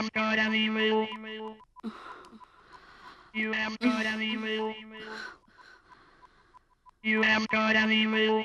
haven't got any will. You haven't got any will. You haven't got any will.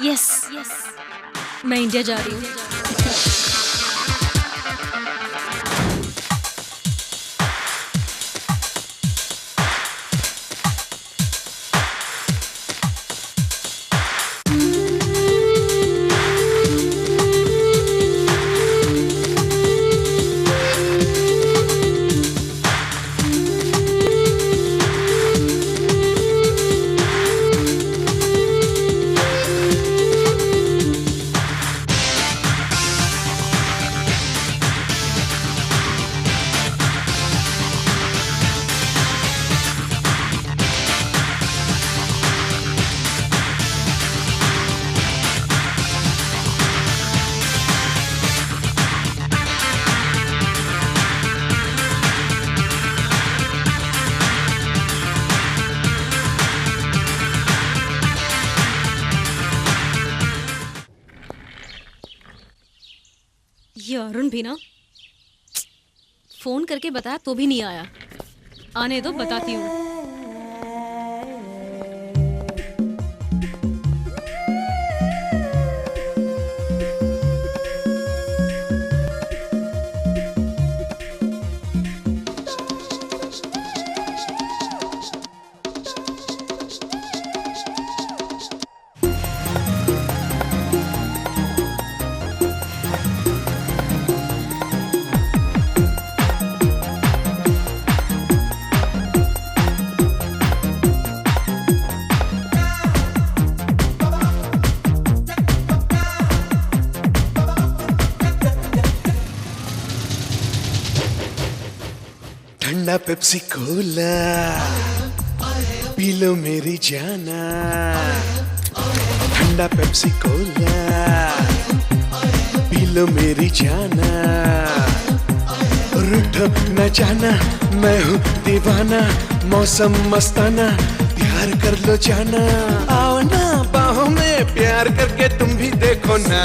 Yes yes मैं India जा रही हूँ। ये अरुण भी ना फोन करके बताया तो भी नहीं आया। आने दो, बताती हूँ। ठंडा पेप्सी कोला पी लो मेरी जाना, ठंडा पेप्सी कोला पी लो मेरी जाना। रूठो न जाना मैं हूँ दीवाना, मौसम मस्ताना प्यार कर लो जाना। आओ ना बाहों में प्यार करके तुम भी देखो ना।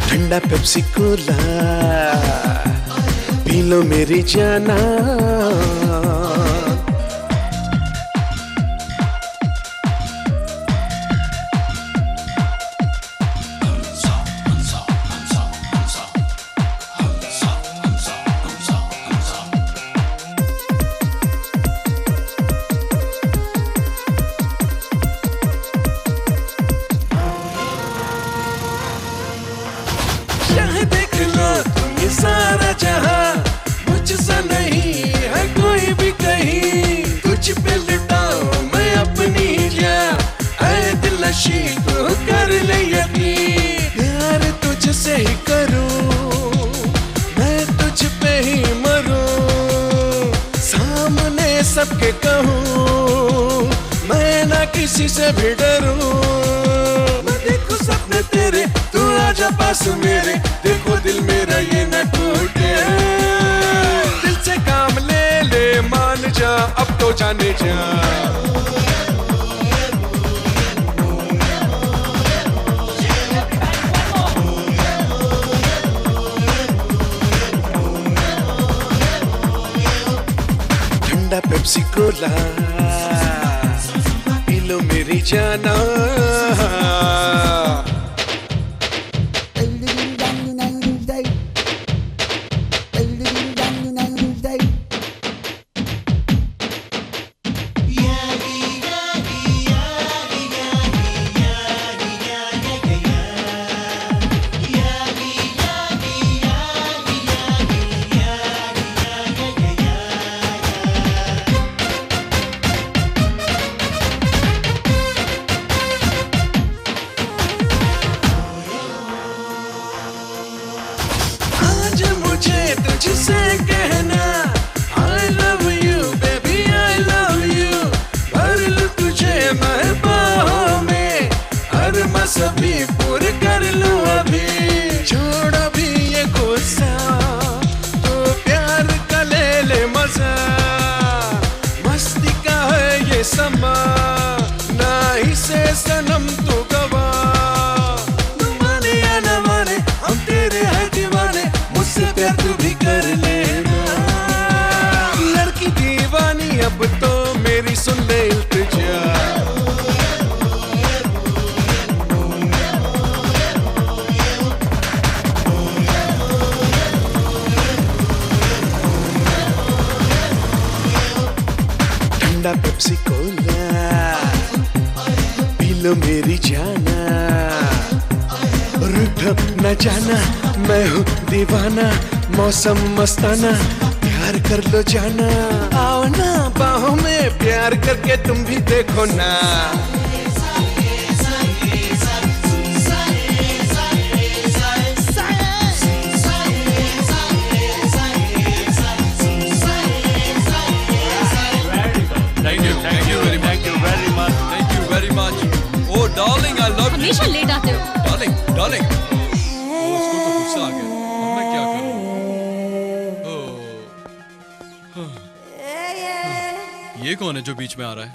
ठंडा पेप्सी कोला पी लो मेरी जाना। देख लो तुम ये सारा जहां, मुझसा नहीं है कोई भी कहीं। तुझ पे लुटाऊं मैं अपनी जान, ऐ दिलनशी तू कर ले यकीन। प्यार तुझसे ही करूं मैं, तुझ पे ही मरूं। सामने सबके कहूं मैं ना किसी से भी डरूं। मैं देखूं सपने तेरे, तू आजा पास मेरे, देखो दिल मेरा ये न टूटे। दिल से काम ले ले मान जा, अब तो जाने जा। ठंडा पेप्सी कोला पी लो मेरी जाना। मुझसे कहना I love you baby I love you, भर लूं तुझे मैं बाहों में, हर मसबी पूरे कर लूं अभी। छोड़ अभी ये गुस्सा, तो प्यार का ले ले मजा, मस्ती का है ये समा, ना ही से सनम तू गवा। तू माने या न माने हम तेरे हैं दीवाने, मुझसे प्यार तू भी कर लेना। लड़की दीवानी अब तो मेरी सुन ले इल्तिजा। ठंडा पेप्सी कोला पी लो मेरी जाना, रुठ न जाना मैं हूँ दीवाना, मौसम मस्ताना प्यार कर लो जाना। आओ ना बाहों में प्यार करके तुम भी देखो ना। Thank you very much. Oh darling, I love you. हमेशा लेट आते हो। Darling. उसको तो गुस्सा आ गया। अब मैं क्या करूं? ये कौन है जो बीच में आ रहा है?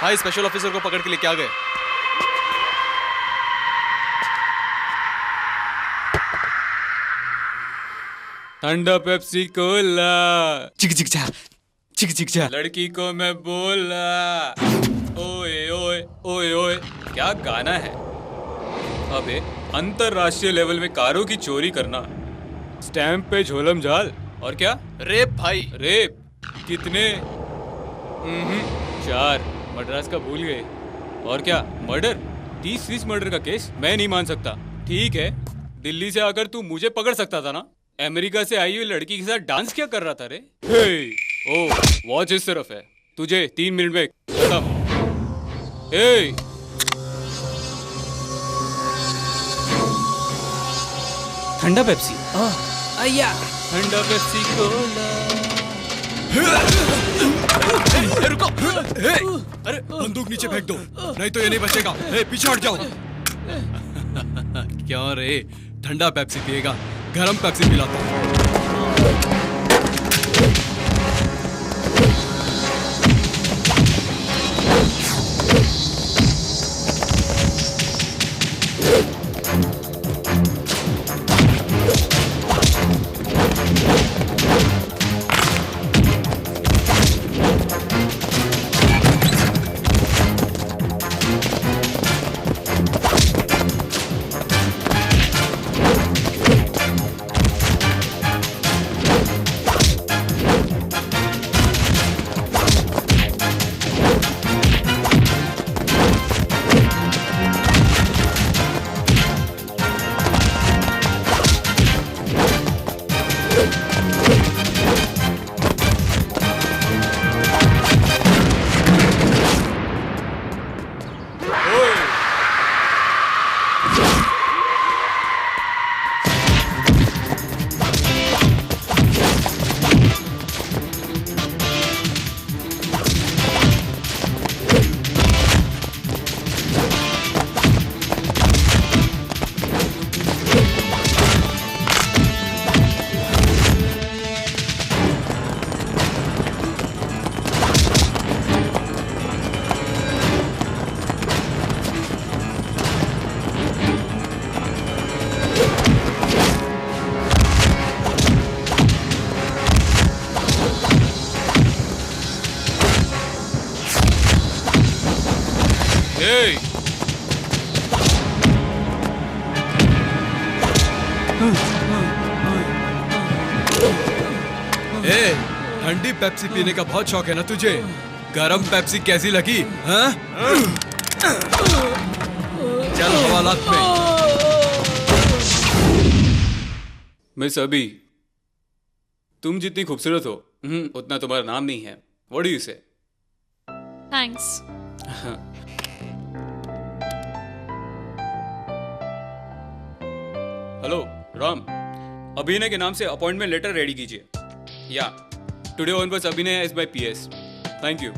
भाई स्पेशल ऑफिसर को पकड़ के लेके आ गए। ठंडा पेप्सी कोला चिक चिक लड़की को मैं बोला ओए ओए ओए ओए। क्या गाना है? अबे अंतरराष्ट्रीय लेवल में कारों की चोरी करना, स्टैंप पे झोलम झाल, और क्या रेप भाई रेप। कितने? 4। मद्रास का भूल गए। और क्या मर्डर? 30 मर्डर का केस। मैं नहीं मान सकता। ठीक है दिल्ली से आकर तू मुझे पकड़ सकता था ना। अमेरिका से आई हुई लड़की के साथ डांस क्या कर रहा था रे? ओ वॉच इस तरफ है, तुझे 3 मिनट में खत्म। ठंडा पेप्सी। आया ठंडा पेप्सी कोला। रुको। अरे बंदूक नीचे फेंक दो, नहीं तो ये नहीं बचेगा। पीछे हट जाओ। क्यों रे? ठंडा पेप्सी पिएगा? गरम पेप्सी पिलाता हूँ। ए, ठंडी पेप्सी पीने का बहुत शौक है ना तुझे? गरम पेप्सी कैसी लगी? हाँ? चल हवालात में। मिस अभी, तुम जितनी खूबसूरत हो उतना तुम्हारा नाम नहीं है। व्हाट डू यू से? थैंक्स। हेलो राम, अभिनय के नाम से अपॉइंटमेंट लेटर रेडी कीजिए। या टुडे ऑनवर्ड्स अभिनय is my PS. Thank you.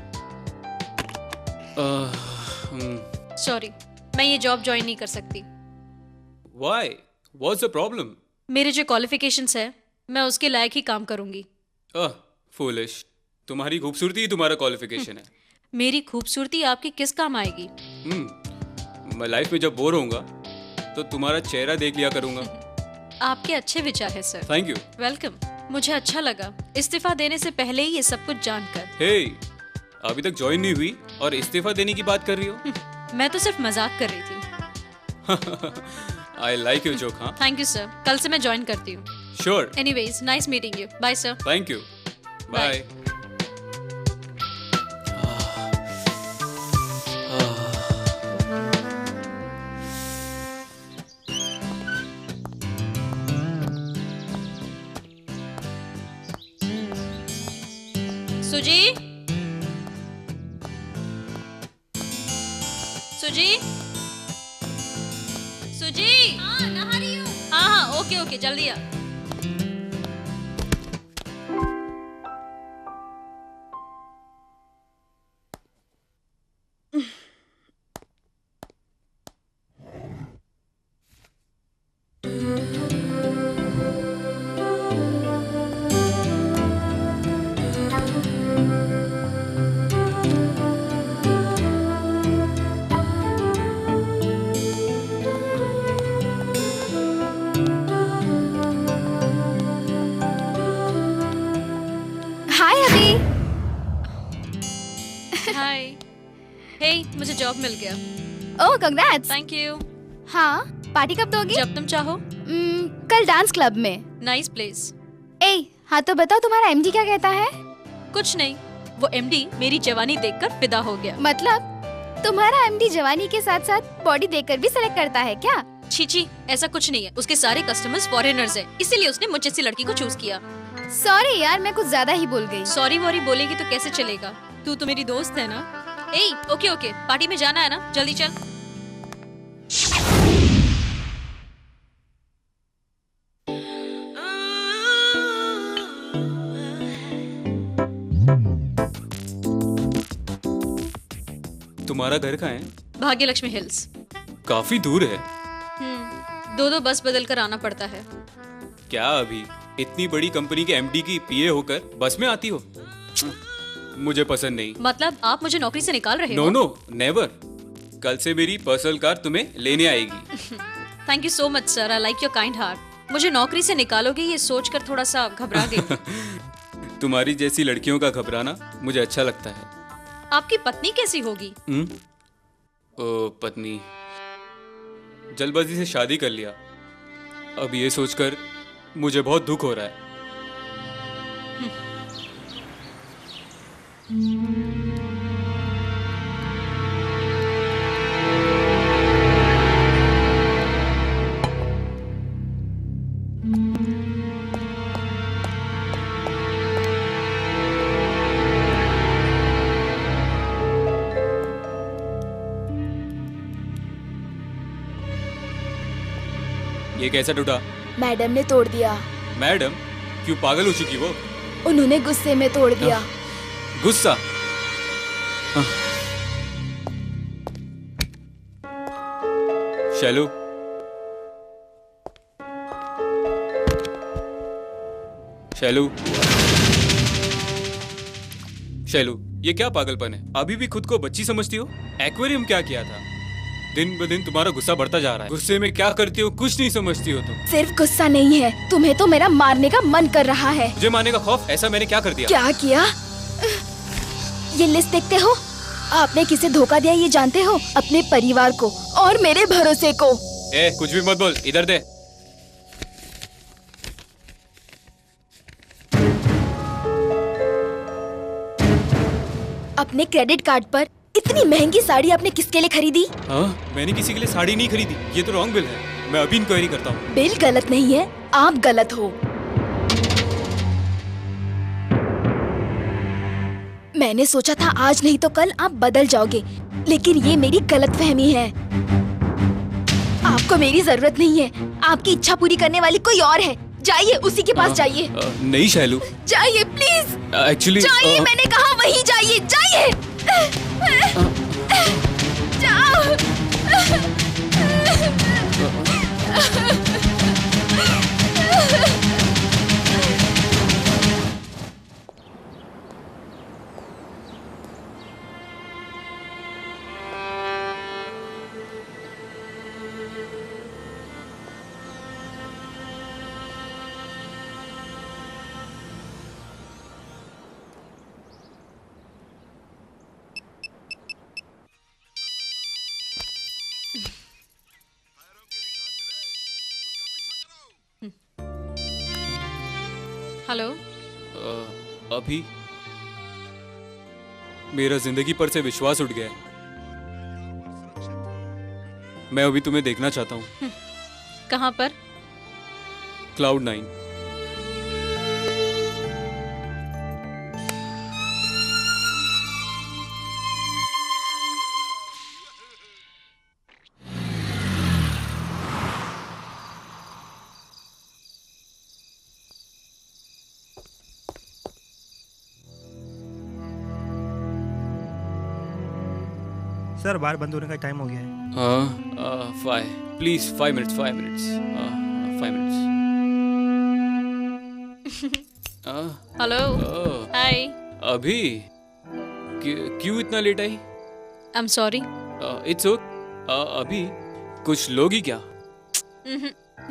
Sorry, मैं ये जॉब ज्वाइन नहीं कर सकती। व्हाई? What's the problem? मेरे जो क्वालिफिकेशंस है मैं उसके लायक ही काम करूंगी। फूलिश। तुम्हारी खूबसूरती ही तुम्हारा क्वालिफिकेशन है। मेरी खूबसूरती आपकी किस काम आएगी? मैं लाइफ में जब बोर होऊंगा तो तुम्हारा चेहरा देख लिया करूंगा। आपके अच्छे विचार है सर। Thank you. वेलकम। मुझे अच्छा लगा इस्तीफा देने से पहले ही ये सब कुछ जानकर। हे, अभी तक ज्वाइन नहीं हुई और इस्तीफा देने की बात कर रही हो? मैं तो सिर्फ मजाक कर रही थी। I like your joke. हाँ, थैंक यू सर, कल से मैं ज्वाइन करती हूँ। Sure. Anyways, nice meeting you. Bye sir. Thank you. Bye. Suji, Suji, सुजी। हाँ, नहा रही हूँ। हाँ, ओके ओके, जल्दी आ। हाय अभी। हाय। हे, मुझे जॉब मिल गया। Oh congrats. Thank you. हाँ, पार्टी कब दोगी? जब तुम चाहो। कल डांस क्लब में। Nice place. ए, हाँ तो बताओ तुम्हारा एमडी क्या कहता है? कुछ नहीं, वो एमडी मेरी जवानी देखकर फिदा हो गया। मतलब तुम्हारा एमडी जवानी के साथ साथ बॉडी देखकर भी सेलेक्ट करता है क्या? छी, ऐसा कुछ नहीं है। उसके सारे कस्टमर्स फॉरेनर्स हैं, इसीलिए उसने मुझ जैसी लड़की को चूज किया। सॉरी यार, मैं कुछ ज्यादा ही बोल गई। सॉरी वॉरी बोलेगी तो कैसे चलेगा? तू तो मेरी दोस्त है ना। ए, ओके ओके, पार्टी में जाना है ना, जल्दी चल। तुम्हारा घर कहाँ है? भाग्यलक्ष्मी हिल्स। काफी दूर है। दो बस बदल कर आना पड़ता है। क्या अभी इतनी बड़ी कंपनी के एमडी की पीए होकर बस में आती हो? मुझे पसंद नहीं। मतलब आप मुझे नौकरी से निकाल रहे नो हो? No, never. कल से मेरी पर्सनल कार तुम्हें लेने आएगी। Thank you so much sir, I like your kind heart. मुझे नौकरी से निकालोगे ये सोचकर थोड़ा सा घबरा गई। तुम्हारी जैसी लड़कियों का घबराना मुझे अच्छा लगता है। आपकी पत्नी कैसी होगी? ओ पत्नी, जल्दबाजी से शादी कर लिया। अब ये सोचकर मुझे बहुत दुख हो रहा है। ये कैसा टूटा? मैडम ने तोड़ दिया। मैडम? क्यों, पागल हो चुकी वो? उन्होंने गुस्से में तोड़ दिया। गुस्सा? शैलू, शैलू, शैलू, ये क्या पागलपन है? अभी भी खुद को बच्ची समझती हो? एक्वेरियम क्या किया था? दिन ब दिन तुम्हारा गुस्सा बढ़ता जा रहा है। गुस्से में क्या करती हो कुछ नहीं समझती हो तुम। सिर्फ गुस्सा नहीं है, तुम्हें तो मेरा मारने का मन कर रहा है। मुझे मारने का खौफ? ऐसा मैंने क्या कर दिया? क्या किया? ये लिस्ट देखते हो? आपने किसे धोखा दिया ये जानते हो? अपने परिवार को और मेरे भरोसे को। ए, कुछ भी मत बोल, इधर दे। अपने क्रेडिट कार्ड पर इतनी महंगी साड़ी आपने किसके लिए खरीदी? हाँ, मैंने किसी के लिए साड़ी नहीं खरीदी, ये तो रॉन्ग बिल है। मैं अभी इंक्वायरी करता हूँ। बिल गलत नहीं है, आप गलत हो। मैंने सोचा था आज नहीं तो कल आप बदल जाओगे, लेकिन ये मेरी गलतफहमी है। आपको मेरी जरूरत नहीं है, आपकी इच्छा पूरी करने वाली कोई और है। जाइए, उसी के पास जाइए। नहीं शैलू, जाइए प्लीज, एक्चुअली जाइए, मैंने कहा वहीं जाइए, जाइए। जाओ। हेलो। अभी मेरा जिंदगी पर से विश्वास उठ गया है। मैं अभी तुम्हें देखना चाहता हूँ। कहाँ पर? क्लाउड 9। सर बार बंद होने का टाइम हो गया है। हाँ, 5 मिनट्स 5 मिनट्स। हेलो। हाय। अभी क्यों इतना लेट आई? I am sorry. It's okay. अभी कुछ लोगी क्या?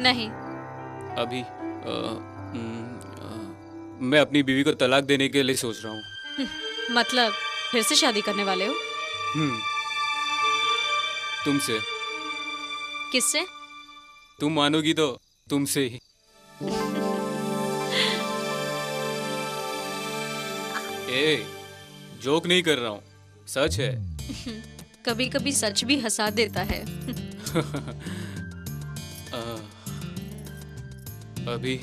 नहीं। अभी मैं अपनी बीवी को तलाक देने के लिए सोच रहा हूँ। मतलब फिर से शादी करने वाले हो? तुमसे। किससे? तुम मानोगी तो तुमसे ही। ए, जोक नहीं कर रहा हूँ, सच है। कभी कभी सच भी हंसा देता है। अभी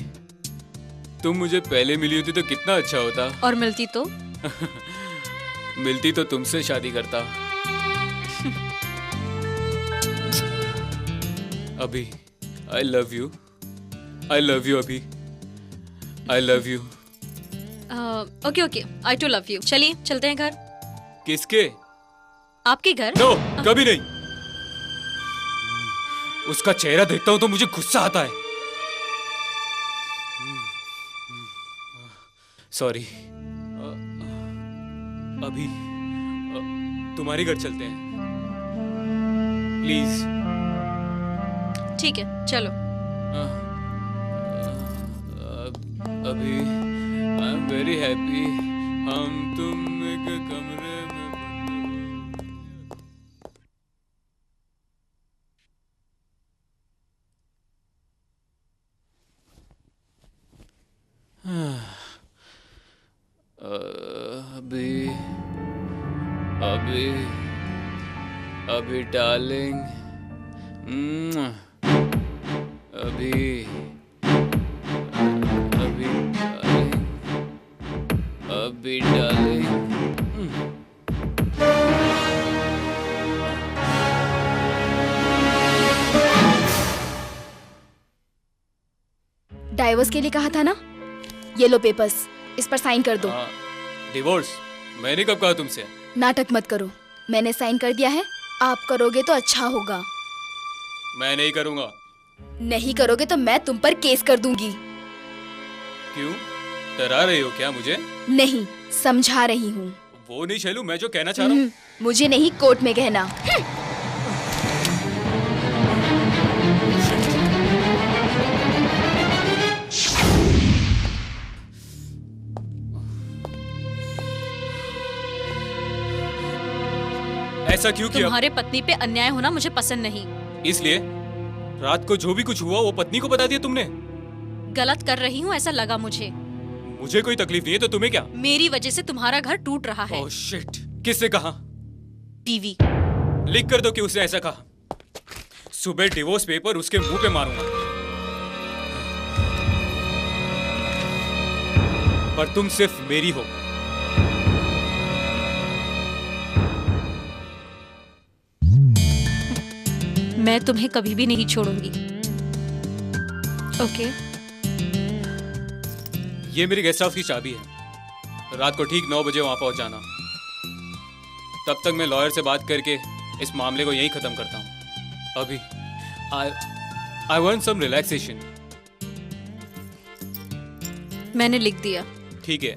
तुम मुझे पहले मिली होती तो कितना अच्छा होता। और मिलती तो? मिलती तो तुमसे शादी करता। अभी आई लव यू अभी। I love you. Okay okay, I too love you. चलिए चलते हैं घर। किसके? आपके घर। नो, कभी नहीं। उसका चेहरा देखता हूं तो मुझे गुस्सा आता है। सॉरी। अभी तुम्हारे घर चलते हैं, प्लीज। ठीक है, चलो। अभी आई एम वेरी हैप्पी। हम तुम एक कमरे में अभी डार्लिंग, अभी डार्लिंग। डाइवोर्स के लिए कहा था ना, ये लो पेपर्स, इस पर साइन कर दो। डिवोर्स? मैंने कब कहा तुमसे? नाटक मत करो, मैंने साइन कर दिया है। आप करोगे तो अच्छा होगा। मैं नहीं करूंगा। नहीं करोगे तो मैं तुम पर केस कर दूंगी। क्यों, डरा रही हो क्या मुझे? नहीं, समझा रही हूँ। वो नहीं शैलू, मैं जो कहना चाह रहा हूँ। मुझे नहीं कोर्ट में कहना। ऐसा क्यों किया? तुम्हारे पत्नी पे अन्याय होना मुझे पसंद नहीं। इसलिए रात को जो भी कुछ हुआ वो पत्नी को बता दिया तुमने? गलत कर रही हूँ ऐसा लगा मुझे। मुझे कोई तकलीफ नहीं है तो तुम्हें क्या? मेरी वजह से तुम्हारा घर टूट रहा है। ओह शिट, किससे कहा? बीवी। लिख कर दो कि उसने ऐसा कहा। सुबह डिवोर्स पेपर उसके मुंह पे मारूंगा। पर तुम सिर्फ मेरी हो। मैं तुम्हें कभी भी नहीं छोड़ूंगी। ओके? ये मेरी गेस्ट हाउस की चाबी है। रात को ठीक 9 बजे वहां पहुंच जाना। तब तक मैं लॉयर से बात करके इस मामले को यहीं खत्म करता हूं। अभी आई वांट सम रिलैक्सेशन। मैंने लिख दिया। ठीक है।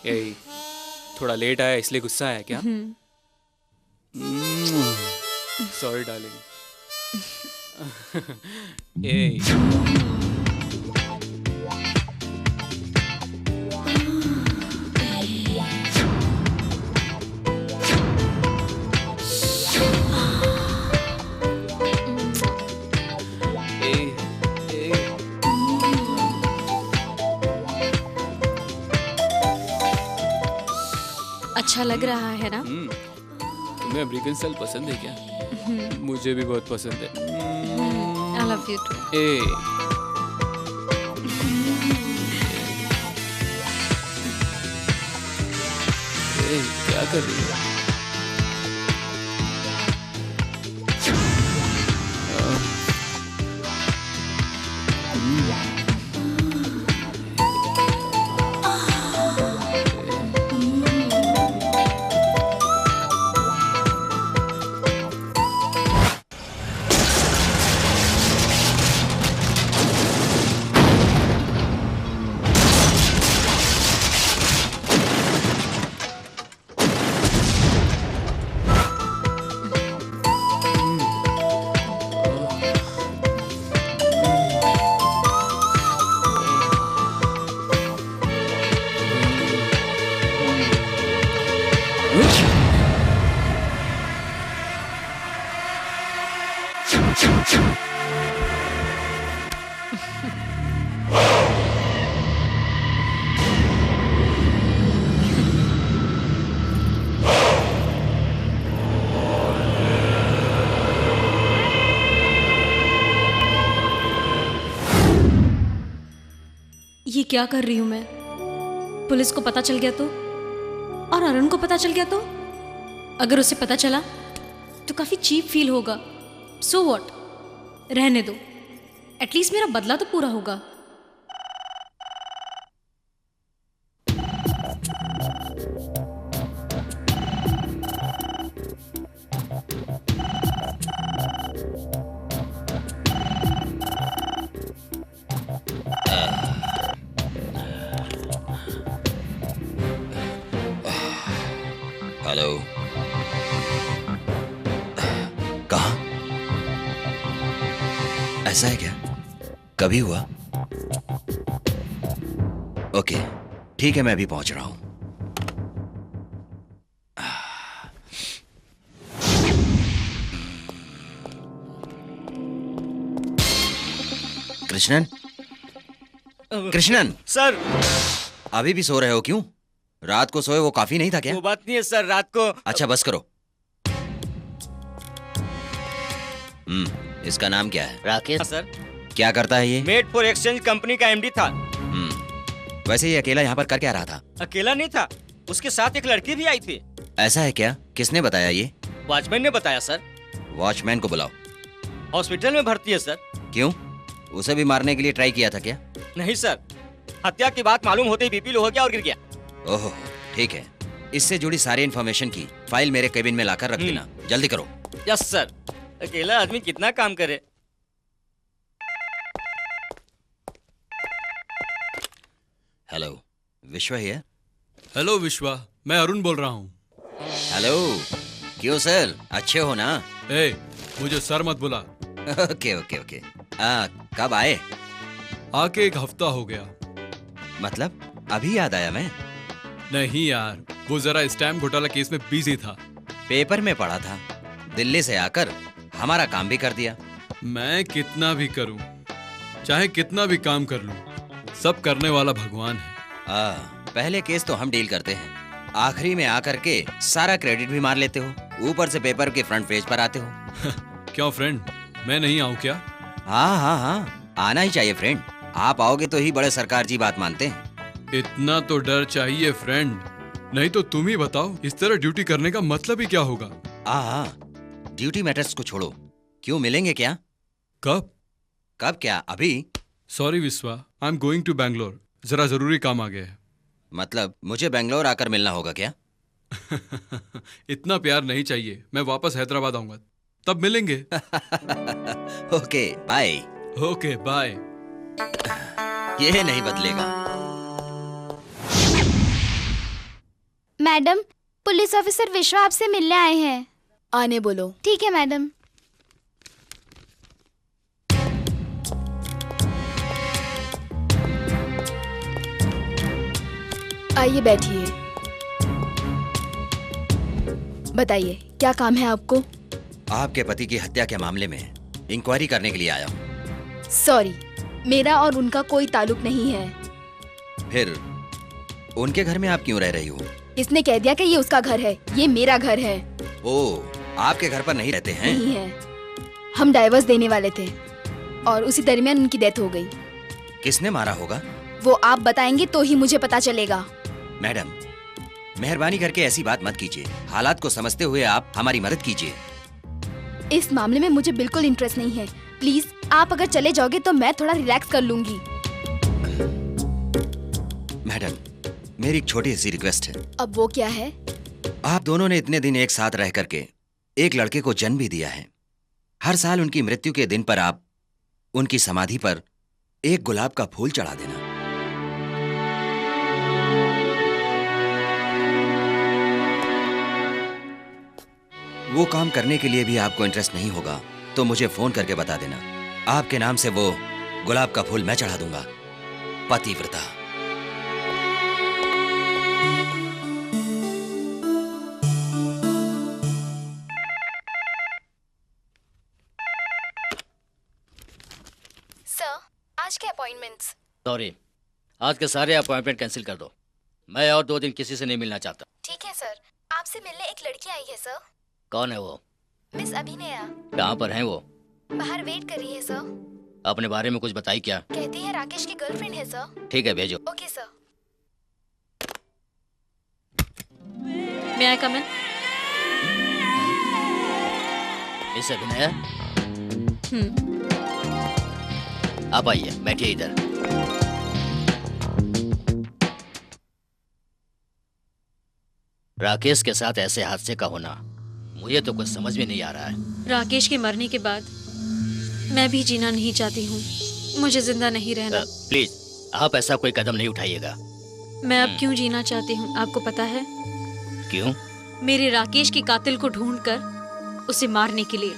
ए, थोड़ा लेट आया इसलिए गुस्सा आया क्या? Sorry darling. ए अच्छा लग रहा है ना? तुम्हें अमेरिकन स्टाइल पसंद है क्या? मुझे भी बहुत पसंद है। I love you too. ए क्या कर रही है? ये क्या कर रही हूं मैं? पुलिस को पता चल गया तो? और अरुण को पता चल गया तो? अगर उसे पता चला तो काफी चीप फील होगा। सो व्हाट, रहने दो। एटलीस्ट मेरा बदला तो पूरा होगा। हेलो, कहाँ? ऐसा है क्या? कभी हुआ? ओके, ठीक है, मैं अभी पहुंच रहा हूं। कृष्णन, कृष्णन सर, अभी भी सो रहे हो क्यों? रात को सोए वो काफी नहीं था क्या? वो बात नहीं है सर, रात को। अच्छा बस करो। इसका नाम क्या है? राकेश सर। क्या करता है ये? मेड फॉर एक्सचेंज कंपनी का एमडी था। वैसे ये अकेला यहाँ पर कर क्या रहा था? अकेला नहीं था, उसके साथ एक लड़की भी आई थी। ऐसा है क्या? किसने बताया ये? वॉचमैन ने बताया सर। वॉचमैन को बुलाओ। हॉस्पिटल में भर्ती है सर। क्यों? उसे भी मारने के लिए ट्राई किया था क्या? नहीं सर, हत्या की बात मालूम होते ही बीपी लो हो गया और गिर गया। ओहो, ठीक है। इससे जुड़ी सारी इन्फॉर्मेशन की फाइल मेरे केबिन में लाकर रख देना। जल्दी करो। Yes sir. अकेला आदमी कितना काम करे। हेलो, विश्वा हियर। हेलो विश्वा, मैं अरुण बोल रहा हूँ। हेलो, क्यों सर, अच्छे हो ना? ए, मुझे सर मत बुला। Okay okay okay. कब आए? आके एक हफ्ता हो गया। मतलब अभी याद आया? मैं नहीं यार, वो जरा स्टैम्प घोटाला केस में बिजी था। पेपर में पढ़ा था, दिल्ली से आकर हमारा काम भी कर दिया। मैं कितना भी करूं, चाहे कितना भी काम कर लूं, सब करने वाला भगवान है। पहले केस तो हम डील करते हैं, आखिरी में आकर के सारा क्रेडिट भी मार लेते हो, ऊपर से पेपर के फ्रंट पेज पर आते हो। क्यों फ्रेंड, मैं नहीं आऊं क्या? हाँ हाँ हाँ, आना ही चाहिए फ्रेंड। आप आओगे तो ही बड़े सरकार जी बात मानते हैं। इतना तो डर चाहिए फ्रेंड, नहीं तो तुम ही बताओ इस तरह ड्यूटी करने का मतलब ही क्या होगा? ड्यूटी मैटर्स को छोड़ो, क्यों मिलेंगे क्या? कब? कब क्या, अभी? Sorry Vishwa, I am going to Bangalore, जरा जरूरी काम आ गया है। मतलब मुझे बेंगलोर आकर मिलना होगा क्या? इतना प्यार नहीं चाहिए, मैं वापस हैदराबाद आऊंगा, तब मिलेंगे। Okay bye. Okay bye. ये नहीं बदलेगा। मैडम, पुलिस ऑफिसर विश्वा आपसे मिलने आए हैं। आने बोलो। ठीक है मैडम। आइए बैठिए। बताइए क्या काम है आपको? आपके पति की हत्या के मामले में इंक्वायरी करने के लिए आया हूँ। सॉरी, मेरा और उनका कोई ताल्लुक नहीं है। फिर उनके घर में आप क्यों रह रही हो? इसने कह दिया कि ये उसका घर है, ये मेरा घर है। ओ, आपके घर पर नहीं रहते हैं? नहीं है, हम डाइवर्स देने वाले थे और उसी दरमियान उनकी डेथ हो गई। किसने मारा होगा? वो आप बताएंगे तो ही मुझे पता चलेगा। मैडम, मेहरबानी करके ऐसी बात मत कीजिए। हालात को समझते हुए आप हमारी मदद कीजिए। इस मामले में मुझे बिल्कुल इंटरेस्ट नहीं है। प्लीज आप अगर चले जाओगे तो मैं थोड़ा रिलैक्स कर लूंगी। मैडम, मेरी एक छोटी सी रिक्वेस्ट है। अब वो क्या है? आप दोनों ने इतने दिन एक साथ रह करके एक लड़के को जन्म भी दिया है। हर साल उनकी मृत्यु के दिन पर आप उनकी समाधि पर एक गुलाब का फूल चढ़ा देना। वो काम करने के लिए भी आपको इंटरेस्ट नहीं होगा तो मुझे फोन करके बता देना। आपके नाम से वो गुलाब का फूल मैं चढ़ा दूंगा। पतिव्रता। सर, आज के अपॉइंटमेंट्स। सॉरी, आज के सारे अपॉइंटमेंट कैंसिल कर दो। मैं और 2 दिन किसी से नहीं मिलना चाहता। ठीक है सर। आपसे मिलने एक लड़की आई है सर। कौन है वो? मिस अभिनया। कहाँ पर है वो? बाहर वेट कर रही है सर। अपने बारे में कुछ बताई क्या? कहती है राकेश की गर्लफ्रेंड है सर। ठीक है, भेजो। Okay sir. May I come in? Miss Abhinaya, आप आइए, बैठिए इधर। राकेश के साथ ऐसे हादसे का होना मुझे तो कुछ समझ में नहीं आ रहा है। राकेश के मरने के बाद मैं भी जीना नहीं चाहती हूँ। मुझे जिंदा नहीं रहना। प्लीज, आप ऐसा कोई कदम नहीं उठाइएगा। मैं अब क्यों जीना चाहती हूँ आपको पता है? क्यों? मेरे राकेश के कातिल को ढूंढकर उसे मारने के लिए।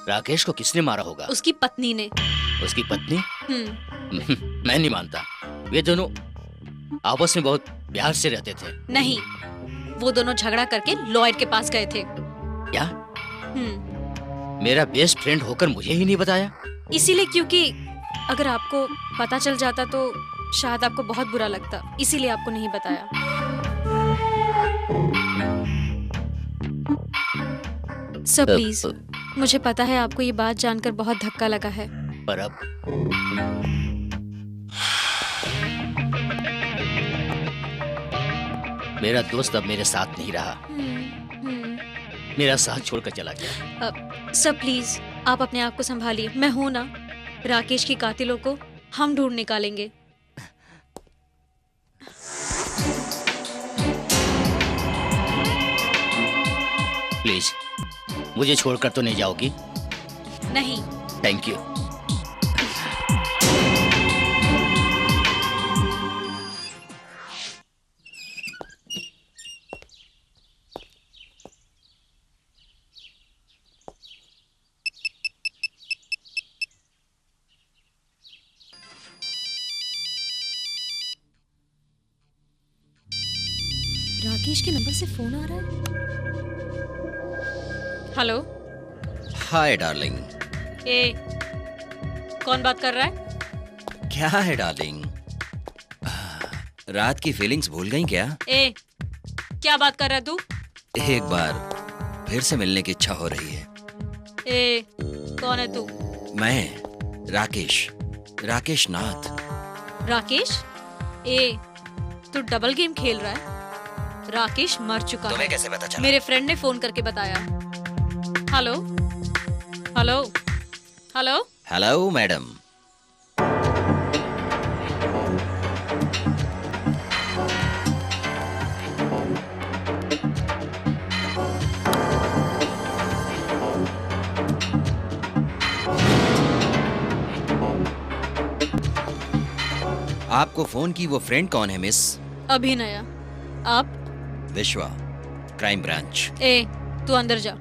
राकेश को किसने मारा होगा? उसकी पत्नी ने। उसकी पत्नी? मैं नहीं मानता। वे दोनों आपस में बहुत प्यार से रहते थे। नहीं, वो दोनों झगड़ा करके लॉयर के पास गए थे। क्या? मेरा बेस्ट फ्रेंड होकर मुझे ही नहीं बताया? इसीलिए, क्योंकि अगर आपको पता चल जाता तो शायद आपको बहुत बुरा लगता, इसीलिए आपको नहीं बताया। सर प्लीज, मुझे पता है आपको ये बात जानकर बहुत धक्का लगा है, पर अब मेरा दोस्त अब मेरे साथ नहीं रहा। मेरा साथ छोड़कर चला गया। सर प्लीज आप अपने आप को संभालिए, मैं हूं ना। राकेश की कातिलों को हम ढूंढ निकालेंगे। प्लीज मुझे छोड़कर तो नहीं जाओगी? नहीं। Thank you. राकेश के नंबर से फोन आ रहा है। हेलो। Hi darling. ए, कौन बात कर रहा है? क्या है डार्लिंग? रात की फीलिंग्स भूल गई क्या? ए, क्या बात कर रहा है तू? एक बार फिर से मिलने की इच्छा हो रही है। ए, कौन है तू? मैं राकेश, राकेश नाथ। राकेश? ए, तू डबल गेम खेल रहा है? राकेश मर चुका तुम्हें है। कैसे पता चला? मेरे फ्रेंड ने फोन करके बताया। Hello hello hello. Hello madam. आपको फोन की वो फ्रेंड कौन है मिस? अभिनया। आप? विश्वा, क्राइम ब्रांच। ए, तू अंदर जा।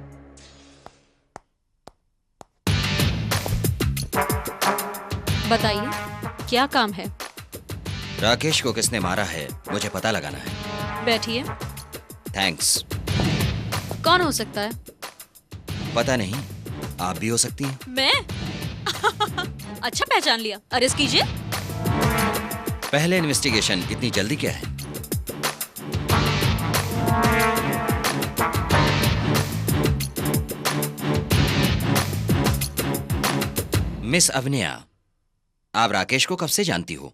बताइए क्या काम है? राकेश को किसने मारा है मुझे पता लगाना है। बैठिए। थैंक्स। कौन हो सकता है? पता नहीं, आप भी हो सकती हैं। मैं? अच्छा पहचान लिया। अरेस्ट कीजिए। पहले इन्वेस्टिगेशन, इतनी जल्दी क्या है? मिस अवनिया, आप राकेश को कब से जानती हो?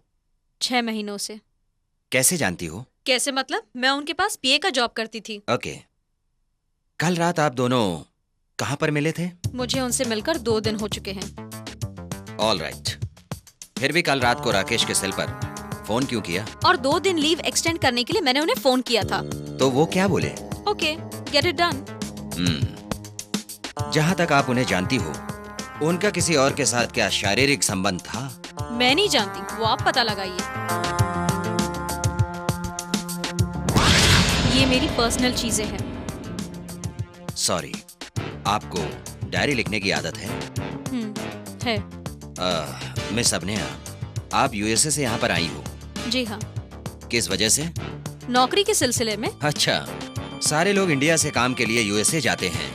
6 महीनों से। कैसे जानती हो? कैसे मतलब? मैं उनके पास पीए का जॉब करती थी। ओके। कल रात आप दोनों कहां पर मिले थे? मुझे उनसे मिलकर 2 दिन हो चुके हैं। All right. फिर भी कल रात को राकेश के सेल पर फोन क्यों किया? और 2 दिन लीव एक्सटेंड करने के लिए मैंने उन्हें फोन किया था। तो वो क्या बोले? Okay, get it done. जहां तक आप उन्हें जानती हो, उनका किसी और के साथ क्या शारीरिक संबंध था? मैं नहीं जानती, वो आप पता लगाइए। ये मेरी पर्सनल चीजें हैं। सॉरी, आपको डायरी लिखने की आदत है? है। मिस अवनिया, आप यूएसए से यहाँ पर आई हो? जी हाँ। किस वजह से? नौकरी के सिलसिले में। अच्छा, सारे लोग इंडिया से काम के लिए यूएसए जाते हैं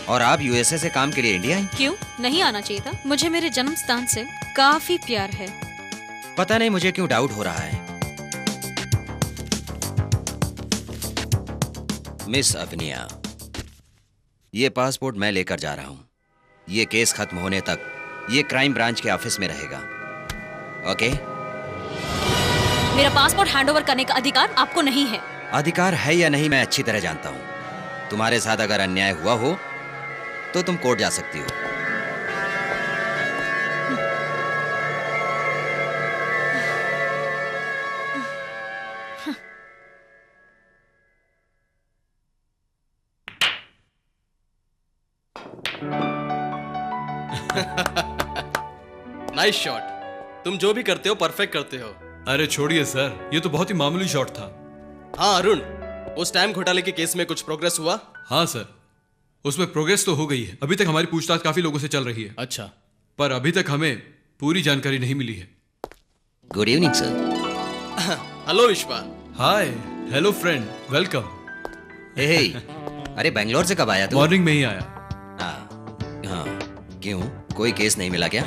और आप यूएसए से काम के लिए इंडिया आई? क्यों? नहीं आना चाहिए था? मुझे मेरे जन्म स्थान से काफी प्यार है। पता नहीं मुझे क्यों डाउट हो रहा है। मिस अवनिया, ये पासपोर्ट मैं लेकर जा रहा हूँ। ये केस खत्म होने तक ये क्राइम ब्रांच के ऑफिस में रहेगा। ओके? मेरा पासपोर्ट हैंडओवर करने का अधिकार आपको नहीं है। अधिकार है या नहीं मैं अच्छी तरह जानता हूँ। तुम्हारे साथ अगर अन्याय हुआ हो तो तुम कोर्ट जा सकती हो। Nice shot. तुम जो भी करते हो परफेक्ट करते हो। अरे छोड़िए सर, ये तो बहुत ही मामूली शॉट था। हाँ अरुण, उस टाइम घोटाले के केस में कुछ प्रोग्रेस हुआ? हाँ सर, उसमें प्रोग्रेस तो हो गई है। अभी तक हमारी पूछताछ काफी लोगों से चल रही है। अच्छा, पर अभी तक हमें पूरी जानकारी नहीं मिली है। Good evening sir. हेलो विश्वा। हाय, हेलो फ्रेंड, वेलकम। हे, अरे बैंगलोर से कब आया तू? मॉर्निंग में ही आया। हाँ, क्यों? कोई केस नहीं मिला क्या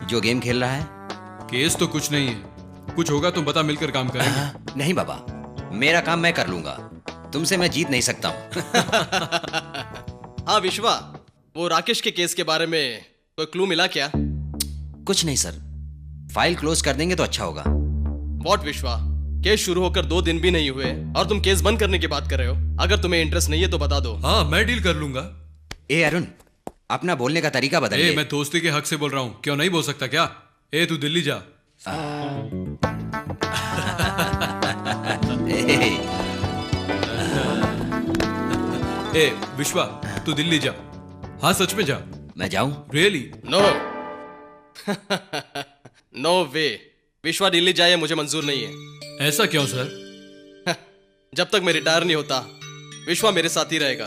जो गेम खेल रहा है? केस तो कुछ नहीं है, कुछ होगा तो बता, मिलकर काम करेंगे। नहीं बाबा, मेरा काम मैं कर लूंगा, तुमसे मैं जीत नहीं सकता हूँ। हाँ विश्वा, वो राकेश के केस के बारे में कोई क्लू मिला क्या? कुछ नहीं सर, फाइल क्लोज कर देंगे तो अच्छा होगा। व्हाट विश्वा, केस शुरू होकर 2 दिन भी नहीं हुए और तुम केस बंद करने की बात कर रहे हो। अगर तुम्हें इंटरेस्ट नहीं है तो बता दो। हाँ, मैं डील कर लूंगा। ए अरुण, अपना बोलने का तरीका बदल ले। मैं दोस्ती के हक से बोल रहा हूँ, क्यों नहीं बोल सकता क्या? तू दिल्ली जा। विश्वा, तू दिल्ली जा। हाँ, सच में जा। मैं जाऊं? रियली? नो। नो वे। विश्वा दिल्ली जाए मुझे मंजूर नहीं है। ऐसा क्यों सर? जब तक मैं रिटायर नहीं होता विश्वा मेरे साथ ही रहेगा।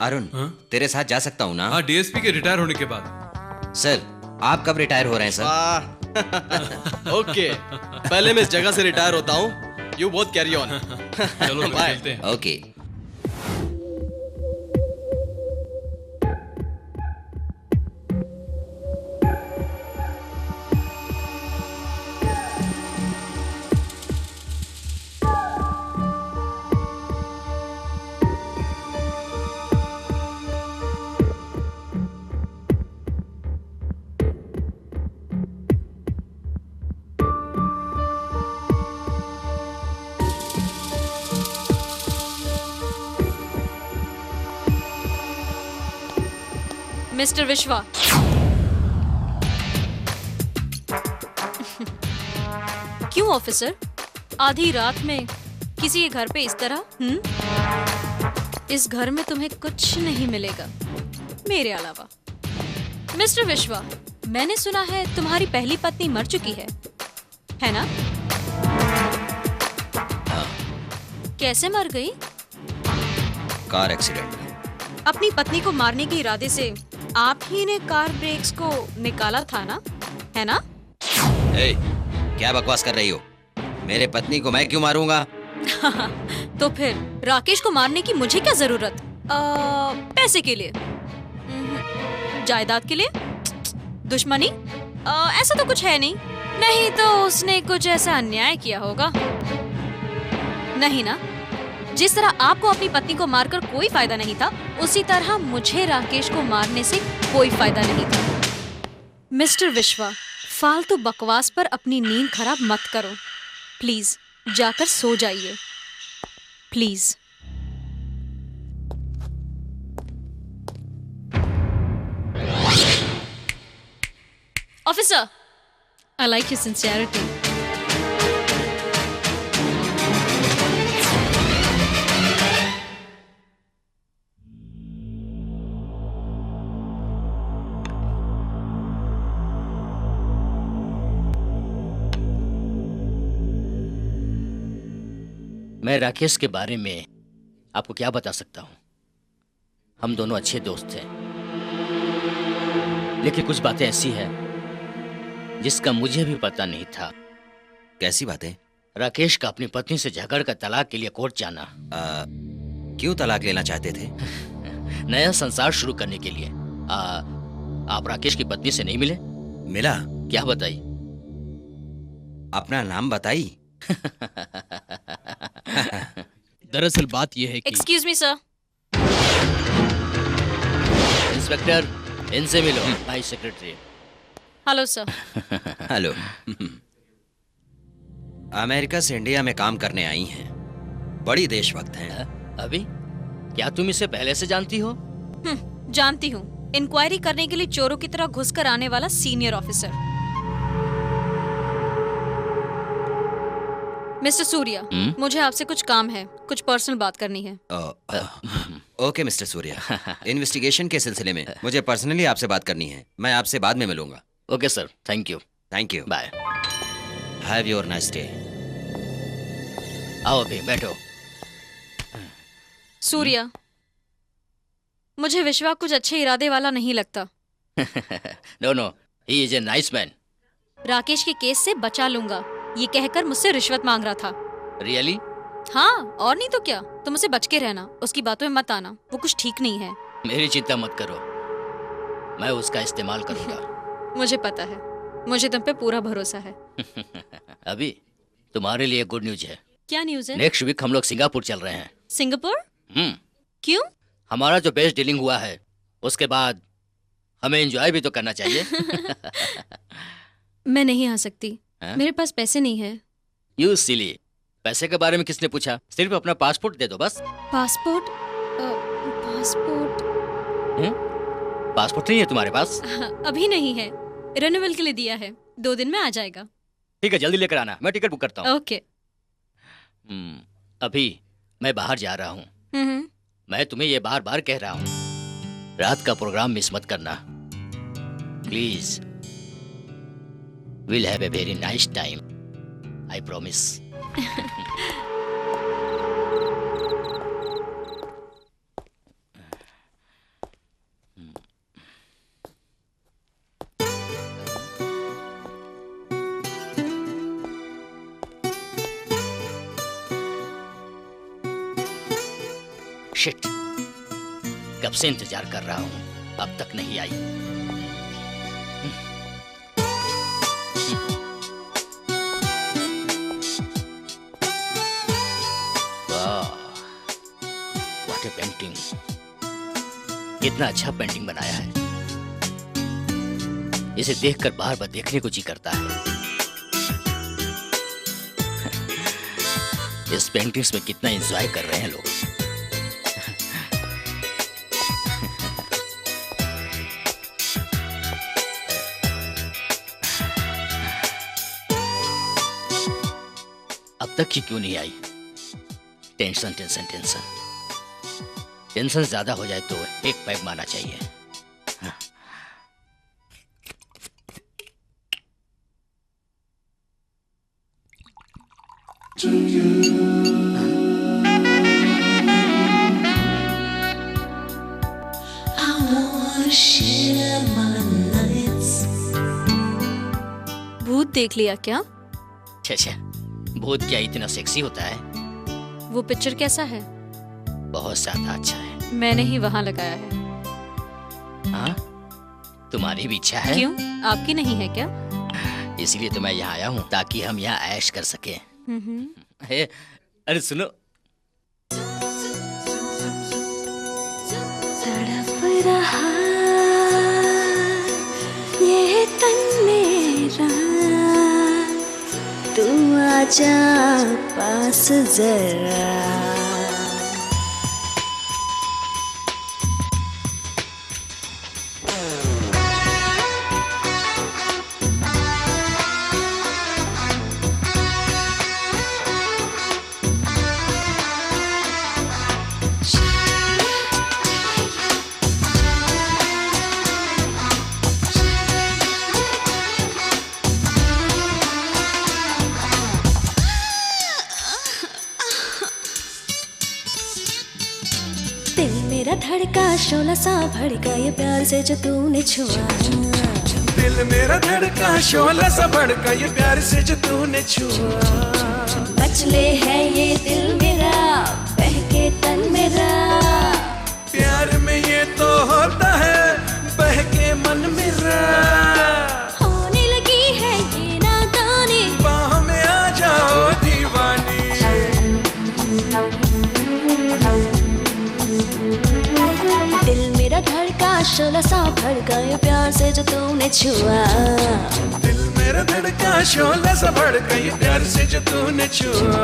अरुण, तेरे साथ जा सकता हूँ ना? हाँ, डीएसपी के रिटायर होने के बाद। सर, आप कब रिटायर हो रहे हैं सर? ओके, पहले मैं इस जगह से रिटायर होता हूँ। You both carry on. चलो बाय। ओके। मिस्टर विश्वा, क्यों ऑफिसर? आधी रात में किसी के घर पे इस तरह? इस घर में तुम्हें कुछ नहीं मिलेगा मेरे अलावा। मिस्टर विश्वा, मैंने सुना है तुम्हारी पहली पत्नी मर चुकी है ना? कैसे मर गई? Car accident. अपनी पत्नी को मारने के इरादे से आप ही ने कार ब्रेक्स को निकाला था ना, है ना? क्या बकवास कर रही हो? मेरे पत्नी को मैं क्यों मारूंगा? तो फिर राकेश को मारने की मुझे क्या जरूरत? पैसे के लिए? जायदाद के लिए? दुश्मनी? ऐसा तो कुछ है नहीं। नहीं तो उसने कुछ ऐसा अन्याय किया होगा। नहीं ना? जिस तरह आपको अपनी पत्नी को मारकर कोई फायदा नहीं था, उसी तरह मुझे राकेश को मारने से कोई फायदा नहीं था। मिस्टर विश्वा, फालतू बकवास पर अपनी नींद खराब मत करो। प्लीज जाकर सो जाइए, please. Officer, I like your sincerity. मैं राकेश के बारे में आपको क्या बता सकता हूं? हम दोनों अच्छे दोस्त हैं, लेकिन कुछ बातें ऐसी हैं जिसका मुझे भी पता नहीं था। कैसी बातें? राकेश का अपनी पत्नी से झगड़ कर तलाक के लिए कोर्ट जाना। क्यों तलाक लेना चाहते थे? नया संसार शुरू करने के लिए। आप राकेश की पत्नी से नहीं मिले? मिला। क्या बताई? अपना नाम बताई। दरअसल बात यह है कि एक्सक्यूज मी सर। इंस्पेक्टर, इनसे मिलो। भाई secretary. Hello sir. Hello. America से इंडिया में काम करने आई हैं। बड़ी देशभक्त हैं। अभी क्या तुम इसे पहले से जानती हो? जानती हूँ। इंक्वायरी करने के लिए चोरों की तरह घुसकर आने वाला सीनियर ऑफिसर। मिस्टर सूर्या, मुझे आपसे कुछ काम है, कुछ पर्सनल बात करनी है। ओके मिस्टर सूर्या, इन्वेस्टिगेशन के सिलसिले में मुझे पर्सनली आपसे बात करनी है। मैं आपसे बाद में मिलूंगा। Okay sir, thank you. Thank you. Bye. Have your nice day. आओ अभी बैठो। सूर्या, मुझे विश्वा कुछ अच्छे इरादे वाला नहीं लगता। No no, he is a nice man. Rakesh के केस से बचा लूंगा, ये कहकर मुझसे रिश्वत मांग रहा था। रियली? हाँ, और नहीं तो क्या। तुम उसे बच के रहना, उसकी बातों में मत आना, वो कुछ ठीक नहीं है। मेरी चिंता मत करो, मैं उसका इस्तेमाल करूंगा। मुझे पता है, मुझे तुम पे पूरा भरोसा है। अभी तुम्हारे लिए गुड न्यूज है। क्या न्यूज है? नेक्स्ट वीक हम लोग सिंगापुर चल रहे हैं। सिंगापुर? क्यों? हमारा जो बेस्ट डीलिंग हुआ है, उसके बाद हमें एंजॉय भी तो करना चाहिए। मैं नहीं आ सकती। मेरे पास पैसे नहीं है। यू सिली, पैसे के बारे में किसने पूछा? सिर्फ अपना पासपोर्ट दे दो बस। पासपोर्ट? पासपोर्ट? पासपोर्ट नहीं है तुम्हारे पास? हाँ, अभी नहीं है, रिन्यूअल के लिए दिया है, 2 दिन में आ जाएगा। ठीक है, जल्दी लेकर आना, मैं टिकट बुक करता हूँ। ओके। अभी मैं बाहर जा रहा हूँ। मैं तुम्हें ये बार बार कह रहा हूँ, रात का प्रोग्राम मिस मत करना please. Will have a very nice time, I promise. Shit, कब से इंतजार कर रहा हूं, अब तक नहीं आई। वाह, व्हाट ए पेंटिंग! कितना अच्छा पेंटिंग बनाया है। इसे देखकर बार बार देखने को जी करता है। इस पेंटिंग्स में कितना एंजॉय कर रहे हैं लोग। अब तक ये क्यों नहीं आई? टेंशन टेंशन टेंशन टेंशन ज्यादा हो जाए तो एक पैग मारना चाहिए। हाँ। भूत देख लिया क्या? अच्छा, भूत क्या इतना सेक्सी होता है? वो पिक्चर कैसा है? बहुत ज्यादा अच्छा है। मैंने ही वहाँ लगाया है। हाँ? तुम्हारी भी इच्छा है? क्यों, आपकी नहीं है क्या? इसीलिए तो मैं यहाँ आया हूँ, ताकि हम यहाँ ऐश कर सके। अरे सुनो, तड़प रहा ये तन मेरा, तू आजा पास जरा। दिल मेरा धड़का शोला सा भड़का ये प्यार से जो तूने छुआ। दिल मेरा धड़का शोला सा भड़का ये प्यार से जो तूने छुआ। मचले है ये दिल मेरा बहके तन मेरा। प्यार में ये तो होता है बहके मन मेरा। होने लगी है ये नादानी, बाहों में आ जाओ दीवानी। दिल मेरा धड़का शोला सा भड़का ये प्यार से जो तूने छुआ। दिल मेरा धड़का शोला सा भड़का ये प्यार से जो तूने छुआ।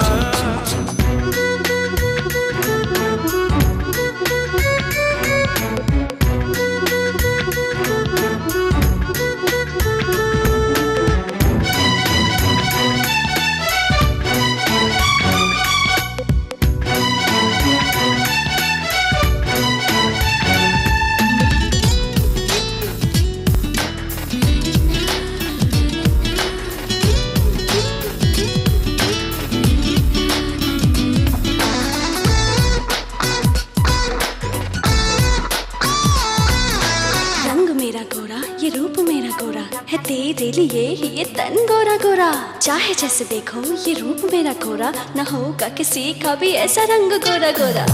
है तेरे लिए ये तन गोरा गोरा। चाहे जैसे देखो ये रूप मेरा गोरा, न होगा किसी का भी ऐसा रंग गोरा गोरा।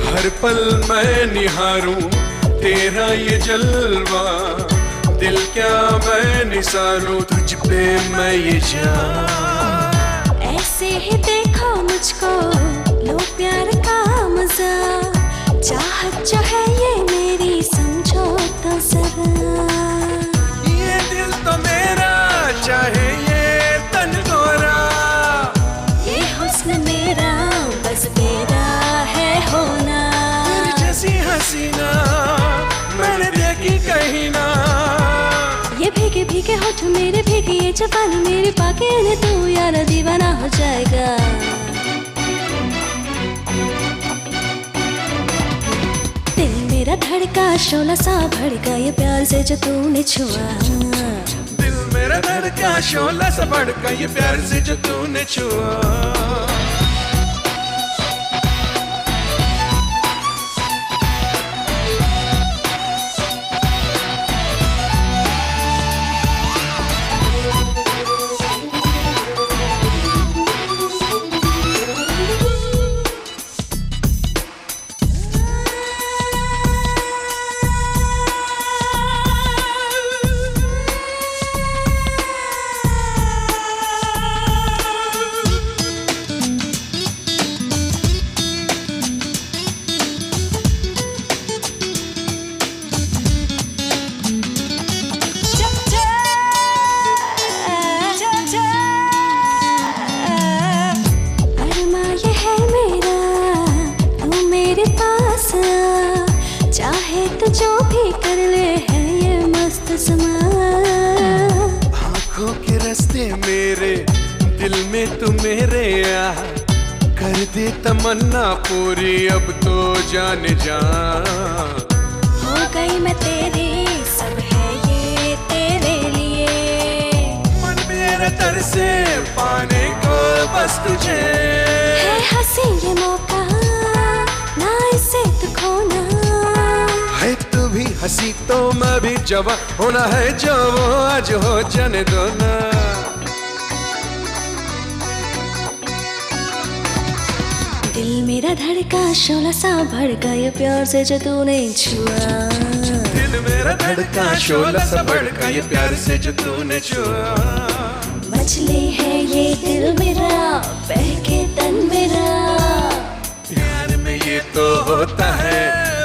हर पल मैं निहारूं तेरा ये जलवा, दिल क्या मैं निसारूं तुझ पे मैं ये जान। ऐसे ही देखो मुझको लो प्यार का मजा, चाहत जो है ये मेरी समझो तो जरा। ये दिल तो मेरा चाहे ये तन गोरा, ये हुस्न मेरा के होठ मेरे भीगे ये जवानी मेरी पाके ने तू यार दीवाना हो जाएगा। दिल मेरा धड़का शोला सा भड़का ये प्यार से जो तूने छुआ। दिल मेरा धड़का शोला सा भड़का ये प्यार से जो तूने छुआ। चाहे तो जो भी कर ले है ये मस्त समा। आँखों के रास्ते मेरे दिल में तू मेरे आ कर दे तमन्ना पूरी अब तो जान जा। हो गई मैं तेरी सब है ये तेरे लिए। मन मेरा तरसे पाने को बस तुझे है हंसी ये मौका ना इसे तू खोना। है तू भी हंसी तो मैं भी जवां होना है जो वो आज हो जाने दो ना। दिल मेरा धड़का शोला सा भड़का ये प्यार से जो तूने छुआ। दिल मेरा धड़का शोला सा भड़का ये प्यार से जो तूने छुआ। मछली है ये दिल मेरा बहके तन मेरा। प्यार में ये तो होता है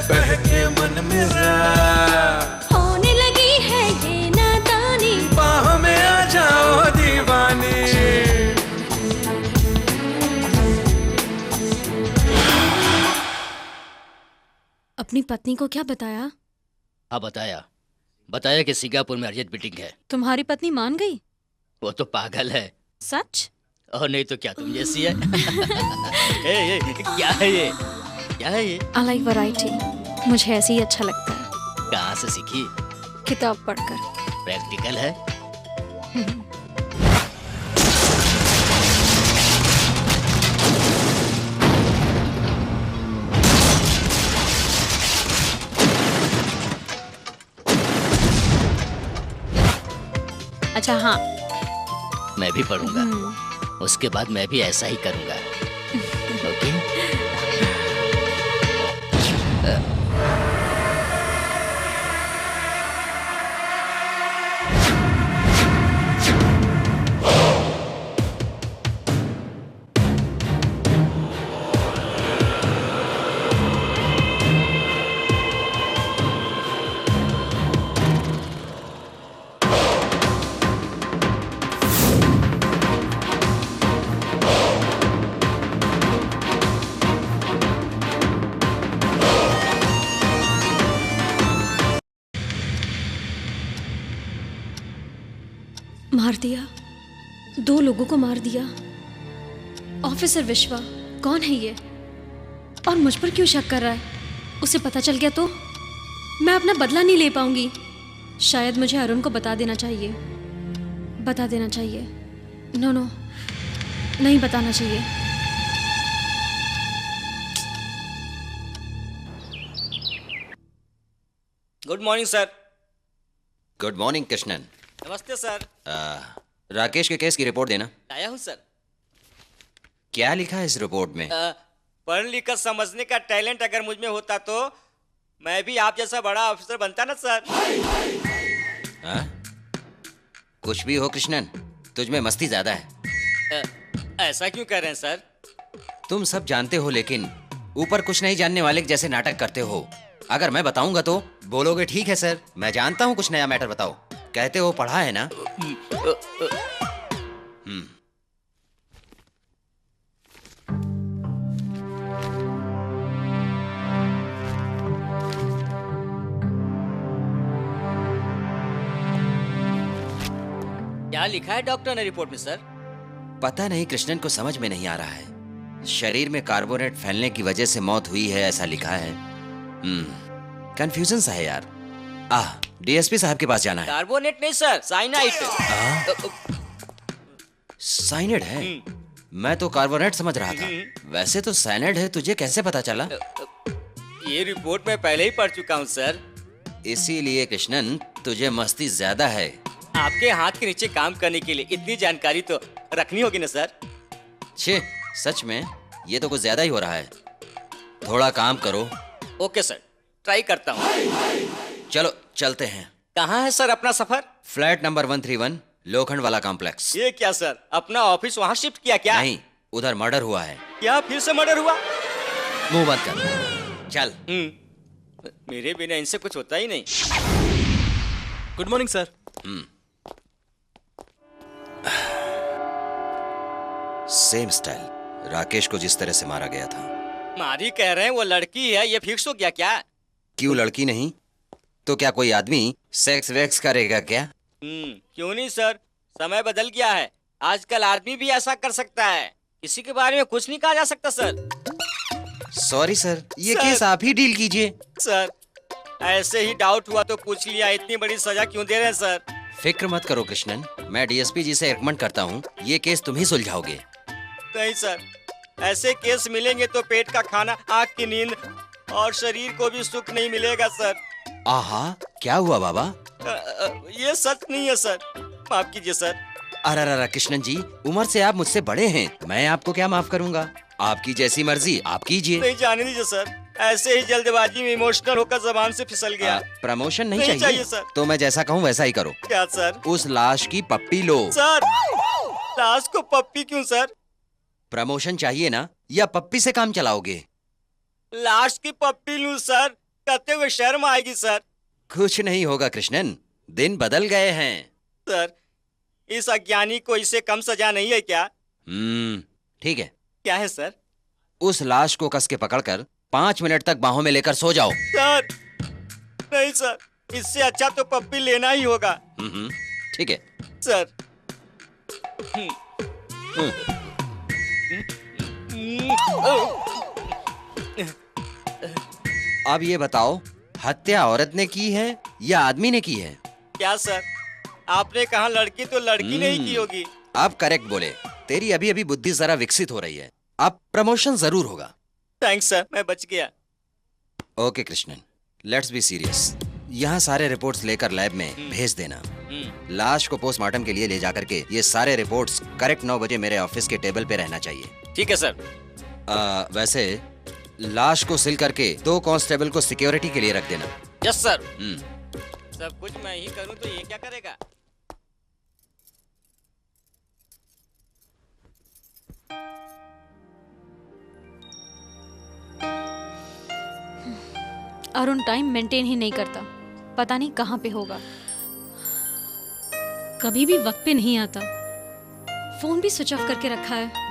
बहके मन मेरा। होने लगी है ये नादानी बाहों में आ जाओ दीवानी। अपनी पत्नी को क्या बताया? हाँ बताया कि सिंगापुर में अर्जेंट मीटिंग है। तुम्हारी पत्नी मान गई? वो तो पागल है। सच? और नहीं तो क्या तुम जैसी है। ए, क्या है ये? क्या है ये? I like variety. मुझे ऐसे ही अच्छा लगता है। कहाँ से सीखी? किताब पढ़कर। प्रैक्टिकल है? अच्छा हाँ, मैं भी पढ़ूंगा। उसके बाद मैं भी ऐसा ही करूंगा। ओके? मार दिया, 2 लोगों को मार दिया। ऑफिसर विश्वा कौन है ये और मुझ पर क्यों शक कर रहा है? उसे पता चल गया तो मैं अपना बदला नहीं ले पाऊंगी। शायद मुझे अरुण को बता देना चाहिए। नो नहीं बताना चाहिए। Good morning sir. Good morning Krishnan. नमस्ते सर। राकेश के केस की रिपोर्ट देना। लाया हूँ सर। क्या लिखा है इस रिपोर्ट में? पढ़ लिख कर समझने का टैलेंट अगर मुझ में होता तो मैं भी आप जैसा बड़ा ऑफिसर बनता ना सर। कुछ भी हो कृष्णन, तुझ में मस्ती ज्यादा है। ऐसा क्यों कह रहे हैं सर? तुम सब जानते हो लेकिन ऊपर कुछ नहीं जानने वाले जैसे नाटक करते हो। अगर मैं बताऊंगा तो बोलोगे ठीक है सर, मैं जानता हूं कुछ नया मैटर बताओ। कहते हो पढ़ा है ना? लिखा है डॉक्टर ने रिपोर्ट में सर? पता नहीं, कृष्णन को समझ में नहीं आ रहा है। शरीर में कार्बोनेट फैलने की वजह से मौत हुई है ऐसा लिखा है। कंफ्यूजन सा है यार। डीएसपी साहब के पास जाना है। कार्बोनेट नहीं सर, साइनाइड। साइनाइड है? मैं तो कार्बोनेट समझ रहा था। वैसे तो साइनाइड है, तुझे कैसे पता चला? ये रिपोर्ट मैं पहले ही पढ़ चुका हूँ सर। इसीलिए कृष्णन तुझे मस्ती ज्यादा है। आपके हाथ के नीचे काम करने के लिए इतनी जानकारी तो रखनी होगी ना सर? छे, सच में ये तो कुछ ज्यादा ही हो रहा है। थोड़ा काम करो। ओके सर, ट्राई करता हूँ। चलो चलते हैं। कहाँ है सर अपना सफर? फ्लैट नंबर 131 लोखंड वाला कॉम्प्लेक्स। ये क्या सर, अपना ऑफिस वहाँ शिफ्ट किया क्या? नहीं, उधर मर्डर हुआ है। क्या फिर से मर्डर हुआ? मुंह बंद कर, चल। मेरे बिना इनसे कुछ होता ही नहीं। Good morning sir. Same style, Rakesh को जिस तरह से मारा गया था। मारी कह रहे हैं, वो लड़की है, ये फिक्स हो गया क्या? क्यों लड़की नहीं तो क्या कोई आदमी सेक्स वेक्स करेगा क्या? क्यों नहीं सर, समय बदल गया है। आजकल आदमी भी ऐसा कर सकता है। किसी के बारे में कुछ नहीं कहा जा सकता सर। सॉरी सर, ये केस आप ही डील कीजिए। सर ऐसे ही डाउट हुआ तो पूछ लिया, इतनी बड़ी सजा क्यों दे रहे हैं सर? फिक्र मत करो कृष्णन, मैं डीएसपी जी से रिकमेंड करता हूँ, ये केस तुम ही सुलझाओगे। नहीं सर, ऐसे केस मिलेंगे तो पेट का खाना, आँख की नींद और शरीर को भी सुख नहीं मिलेगा सर। आहा, क्या हुआ बाबा? ये सच नहीं है सर, माफ कीजिए सर। अरे कृष्णन जी, उम्र से आप मुझसे बड़े हैं, मैं आपको क्या माफ करूंगा? आपकी जैसी मर्जी आप कीजिए। नहीं जाने दीजिए सर, ऐसे ही जल्दबाजी में इमोशनल होकर जबान से फिसल गया। प्रमोशन नहीं चाहिए सर। तो मैं जैसा कहूँ वैसा ही करो। क्या सर? उस लाश की पप्पी लो। सर लाश को पप्पी क्यों सर? प्रमोशन चाहिए ना, या पप्पी से काम चलाओगे? लाश की पप्पी लूं सर, कहते हुए शर्म आएगी सर। कुछ नहीं होगा कृष्णन, दिन बदल गए हैं। सर इस अज्ञानी को इससे कम सजा नहीं है क्या? ठीक है। क्या है सर? उस लाश को कस के पकड़कर 5 मिनट तक बाहों में लेकर सो जाओ। सर नहीं सर, इससे अच्छा तो पप्पी लेना ही होगा। ठीक है सर। अब ये बताओ, हत्या औरत ने की है या आदमी ने की है? क्या सर, आपने कहा लड़की तो लड़की ने ही की होगी। आप करेक्ट बोले, तेरी अभी अभी बुद्धि जरा विकसित हो रही है। अब प्रमोशन जरूर होगा। थैंक्स सर, मैं बच गया। Okay Krishnan, let's be serious. यहाँ सारे रिपोर्ट्स लेकर लैब में भेज देना। लाश को पोस्टमार्टम के लिए ले जाकर के ये सारे रिपोर्ट्स करेक्ट 9 बजे मेरे ऑफिस के टेबल पे रहना चाहिए। ठीक है सर। वैसे लाश को सिल करके 2 कांस्टेबल को सिक्योरिटी के लिए रख देना। Yes sir. सब कुछ मैं ही करूं तो ये क्या करेगा? अरुण टाइम मेंटेन ही नहीं करता, पता नहीं कहाँ पे होगा। कभी भी वक्त पे नहीं आता, फोन भी स्विच ऑफ करके रखा है।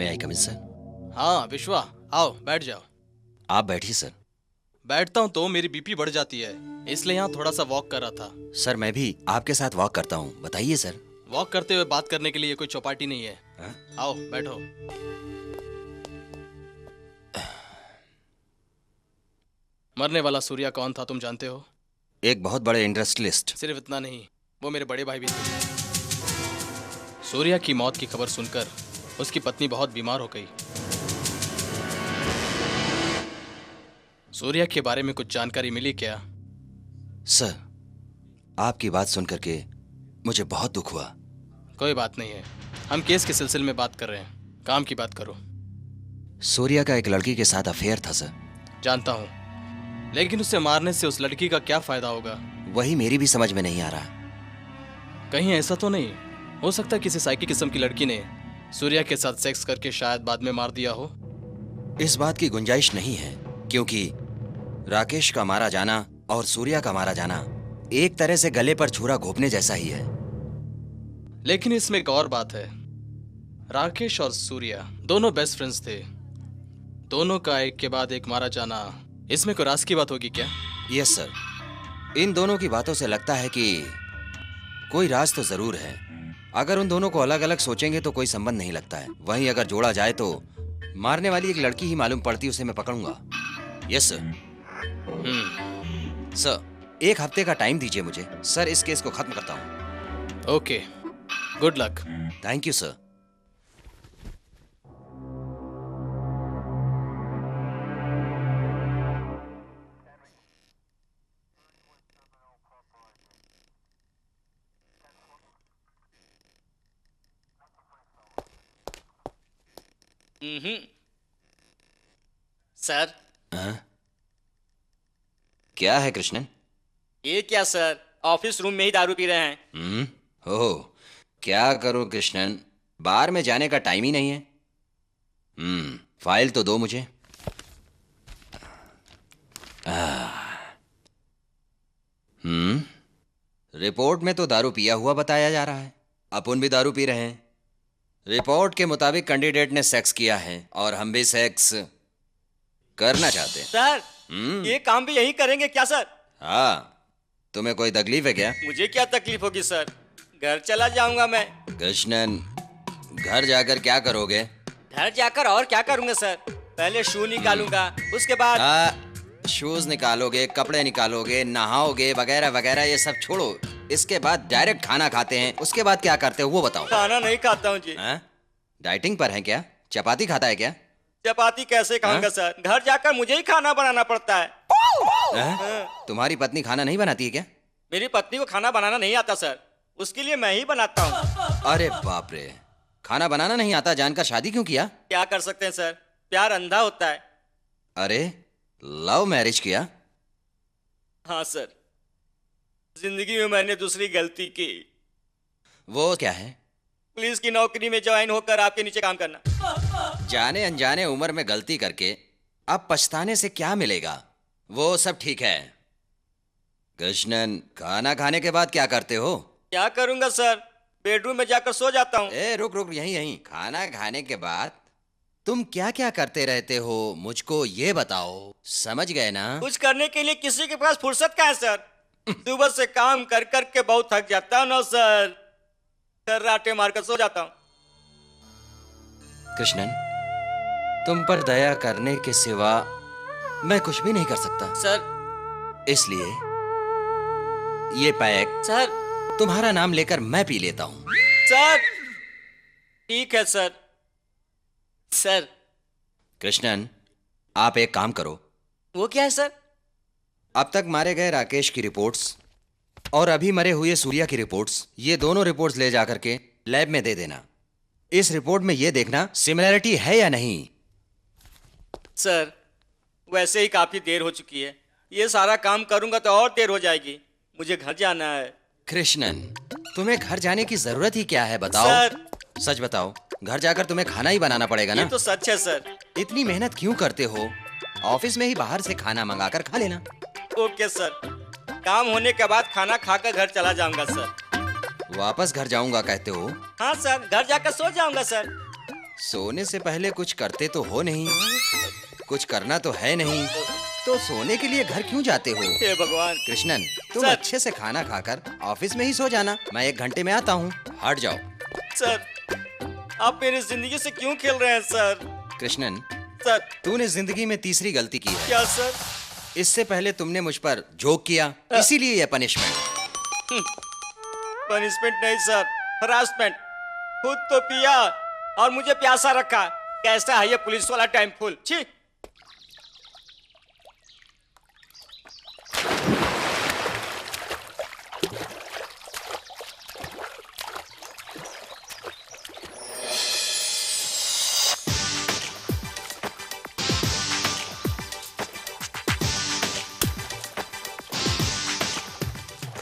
मे आई कम इन सर? हाँ विश्वा, आओ बैठ जाओ। आप बैठिए सर। बैठता हूँ तो मेरी बीपी बढ़ जाती है, इसलिए यहाँ थोड़ा सा वॉक कर रहा था। सर मैं भी आपके साथ वॉक करता हूँ, बताइए सर। वॉक करते हुए बात करने के लिए कोई चौपाटी नहीं है। हा? आओ बैठो। मरने वाला सूर्या कौन था तुम जानते हो? एक बहुत बड़े इंडस्ट्रियलिस्ट। सिर्फ इतना नहीं, वो मेरे बड़े भाई भी थे। सूर्या की मौत की खबर सुनकर उसकी पत्नी बहुत बीमार हो गई। सूर्या के बारे में कुछ जानकारी मिली क्या? सर आपकी बात सुन करके मुझे बहुत दुख हुआ। कोई बात नहीं है, हम केस के सिलसिले में बात कर रहे हैं, काम की बात करो। सूर्या का एक लड़की के साथ अफेयर था सर। जानता हूं, लेकिन उसे मारने से उस लड़की का क्या फायदा होगा? वही मेरी भी समझ में नहीं आ रहा। कहीं ऐसा तो नहीं हो सकता किसी साइकी किस्म की लड़की ने सूर्या के साथ सेक्स करके शायद बाद में मार दिया हो? इस बात की गुंजाइश नहीं है, क्योंकि राकेश का मारा जाना और सूर्या का मारा जाना एक तरह से गले पर छुरा घोंपने जैसा ही है। लेकिन इसमें एक और बात है, राकेश और सूर्या दोनों बेस्ट फ्रेंड्स थे। दोनों का एक के बाद एक मारा जाना, इसमें कोई राज की बात होगी क्या? यस सर, इन दोनों की बातों से लगता है कि कोई राज तो जरूर है। अगर उन दोनों को अलग अलग सोचेंगे तो कोई संबंध नहीं लगता है। वहीं अगर जोड़ा जाए तो मारने वाली एक लड़की ही मालूम पड़ती, उसे मैं पकड़ूंगा। Yes sir. सर एक हफ्ते का टाइम दीजिए मुझे, सर इस केस को खत्म करता हूँ। Okay, good luck. Thank you sir. Sir. हाँ? क्या है कृष्णन? ये क्या सर, ऑफिस रूम में ही दारू पी रहे हैं। ओह, क्या करूं कृष्णन, बार में जाने का टाइम ही नहीं है। फाइल तो दो मुझे। रिपोर्ट में तो दारू पिया हुआ बताया जा रहा है, अपन भी दारू पी रहे हैं। रिपोर्ट के मुताबिक कैंडिडेट ने सेक्स किया है और हम भी सेक्स करना चाहते हैं। सर ये काम भी यही करेंगे क्या सर? हाँ, तुम्हें कोई तकलीफ है क्या? मुझे क्या तकलीफ होगी सर, घर चला जाऊंगा मैं। कृष्णन, घर जाकर क्या करोगे? घर जाकर और क्या करूंगा सर, पहले शू निकालूंगा, उसके बाद शूज निकालोगे, कपड़े निकालोगे, नहाओगे वगैरह वगैरह, ये सब छोड़ो। इसके बाद डायरेक्ट खाना खाते हैं। उसके बाद क्या करते हो वो बताओ। खाना नहीं खाता हूँ जी। डाइटिंग पर है क्या? चपाती खाता है क्या? चपाती कैसे खाऊंगा सर, घर जाकर मुझे ही खाना बनाना पड़ता है। तुम्हारी पत्नी खाना नहीं बनाती है क्या? मेरी पत्नी को खाना बनाना नहीं आता सर, उसके लिए मैं ही बनाता हूँ। अरे बाप रे, खाना बनाना नहीं आता जानकर शादी क्यों किया? क्या कर सकते हैं सर, प्यार अंधा होता है। अरे लव मैरिज किया? हाँ सर, जिंदगी में मैंने दूसरी गलती की। वो क्या है? पुलिस की नौकरी में ज्वाइन होकर आपके नीचे काम करना। जाने अनजाने उम्र में गलती करके अब पछताने से क्या मिलेगा? वो सब ठीक है। कृष्णन, खाना खाने के बाद क्या करते हो? क्या करूंगा सर, बेडरूम में जाकर सो जाता हूँ। रुक रुक, यहीं खाना खाने के बाद तुम क्या क्या करते रहते हो, मुझको ये बताओ। समझ गए ना? कुछ करने के लिए किसी के पास फुर्सत कहाँ है सर, सुबह से काम कर कर के बहुत थक जाता हूँ ना सर, राटे मारकर सो जाता हूँ। कृष्णन, तुम पर दया करने के सिवा मैं कुछ भी नहीं कर सकता सर। इसलिए ये पैक सर तुम्हारा नाम लेकर मैं पी लेता हूँ। सर ठीक है सर। सर कृष्णन, आप एक काम करो। वो क्या है सर? अब तक मारे गए राकेश की रिपोर्ट्स और अभी मरे हुए सूर्या की रिपोर्ट्स, ये दोनों रिपोर्ट्स ले जाकर के लैब में दे देना। इस रिपोर्ट में ये देखना सिमिलैरिटी है या नहीं। सर वैसे ही काफी देर हो चुकी है, ये सारा काम करूंगा तो और देर हो जाएगी, मुझे घर जाना है। कृष्णन, तुम्हें घर जाने की जरूरत ही क्या है बताओ? सर सच बताओ, घर जाकर तुम्हें खाना ही बनाना पड़ेगा ना? ये तो सच है सर। इतनी मेहनत क्यों करते हो? ऑफिस में ही बाहर से खाना मंगाकर खा लेना। ओके सर, काम होने के बाद खाना खाकर घर चला जाऊंगा सर। वापस घर जाऊंगा कहते हो? हाँ सर, घर जाकर सो जाऊंगा सर। सोने से पहले कुछ करते तो हो नहीं, कुछ करना तो है नहीं, तो सोने के लिए घर क्यों जाते हो? हे भगवान। कृष्णन, तुम सर। अच्छे से खाना खाकर ऑफिस में ही सो जाना। मैं 1 घंटे में आता हूँ। हट जाओ। सर, आप मेरी जिंदगी से क्यों खेल रहे हैं सर? कृष्णन, सर। तूने जिंदगी में तीसरी गलती की है। क्या सर? इससे पहले तुमने मुझ पर जोक किया, इसीलिए यह पनिशमेंट। पनिशमेंट नहीं सर, हरासमेंट। खुद तो पिया और मुझे प्यासा रखा। कैसा है ये पुलिस वाला टाइम फुल? छी।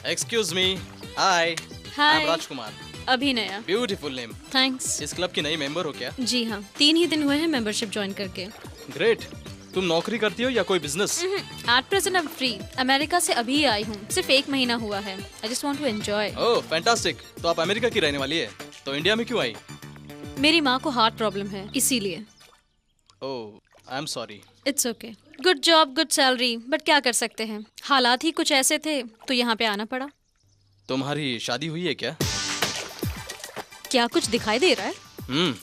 Excuse me. Hi. Hi. Rajkumar. Abhinaya. Beautiful name. Thanks. इस क्लब की नई मेंबर हो क्या? जी हाँ, 3 ही दिन हुए हैं मेंबरशिप ज्वाइन करके। ग्रेट। तुम नौकरी करती हो या कोई business? At present I am free. America से अभी आई हूँ, सिर्फ 1 महीना हुआ है। I just want to enjoy. Oh fantastic. तो आप अमेरिका की रहने वाली है, तो इंडिया में क्यों आई? मेरी माँ को हार्ट प्रॉब्लम है, इसीलिए। Oh I am sorry. It's okay. Good job, good salary, but क्या कर सकते हैं, हालात ही कुछ ऐसे थे तो यहाँ पे आना पड़ा। तुम्हारी शादी हुई है क्या? क्या कुछ दिखाई दे रहा है?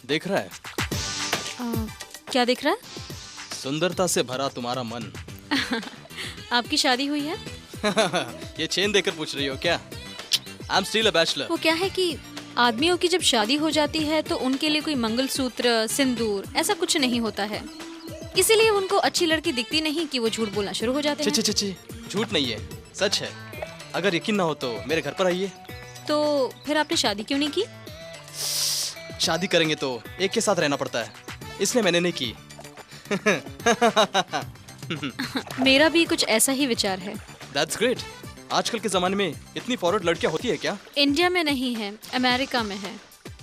देख रहा है। क्या दिख रहा है? सुंदरता से भरा तुम्हारा मन। आपकी शादी हुई है? ये चेन देकर पूछ रही हो क्या? I am still a bachelor. वो क्या है कि आदमियों की जब शादी हो जाती है तो उनके लिए कोई मंगलसूत्र, सिंदूर ऐसा कुछ नहीं होता है, इसीलिए उनको अच्छी लड़की दिखती नहीं कि वो झूठ बोलना शुरू हो जाते हैं। ची झूठ नहीं है, सच है। अगर यकीन ना हो तो मेरे घर पर आइए। तो फिर आपने शादी क्यों नहीं की? शादी करेंगे तो एक के साथ रहना पड़ता है, इसलिए मैंने नहीं की। मेरा भी कुछ ऐसा ही विचार है। That's great। आजकल के जमाने में इतनी फॉरवर्ड लड़कियां होती है क्या? इंडिया में नहीं है, अमेरिका में है।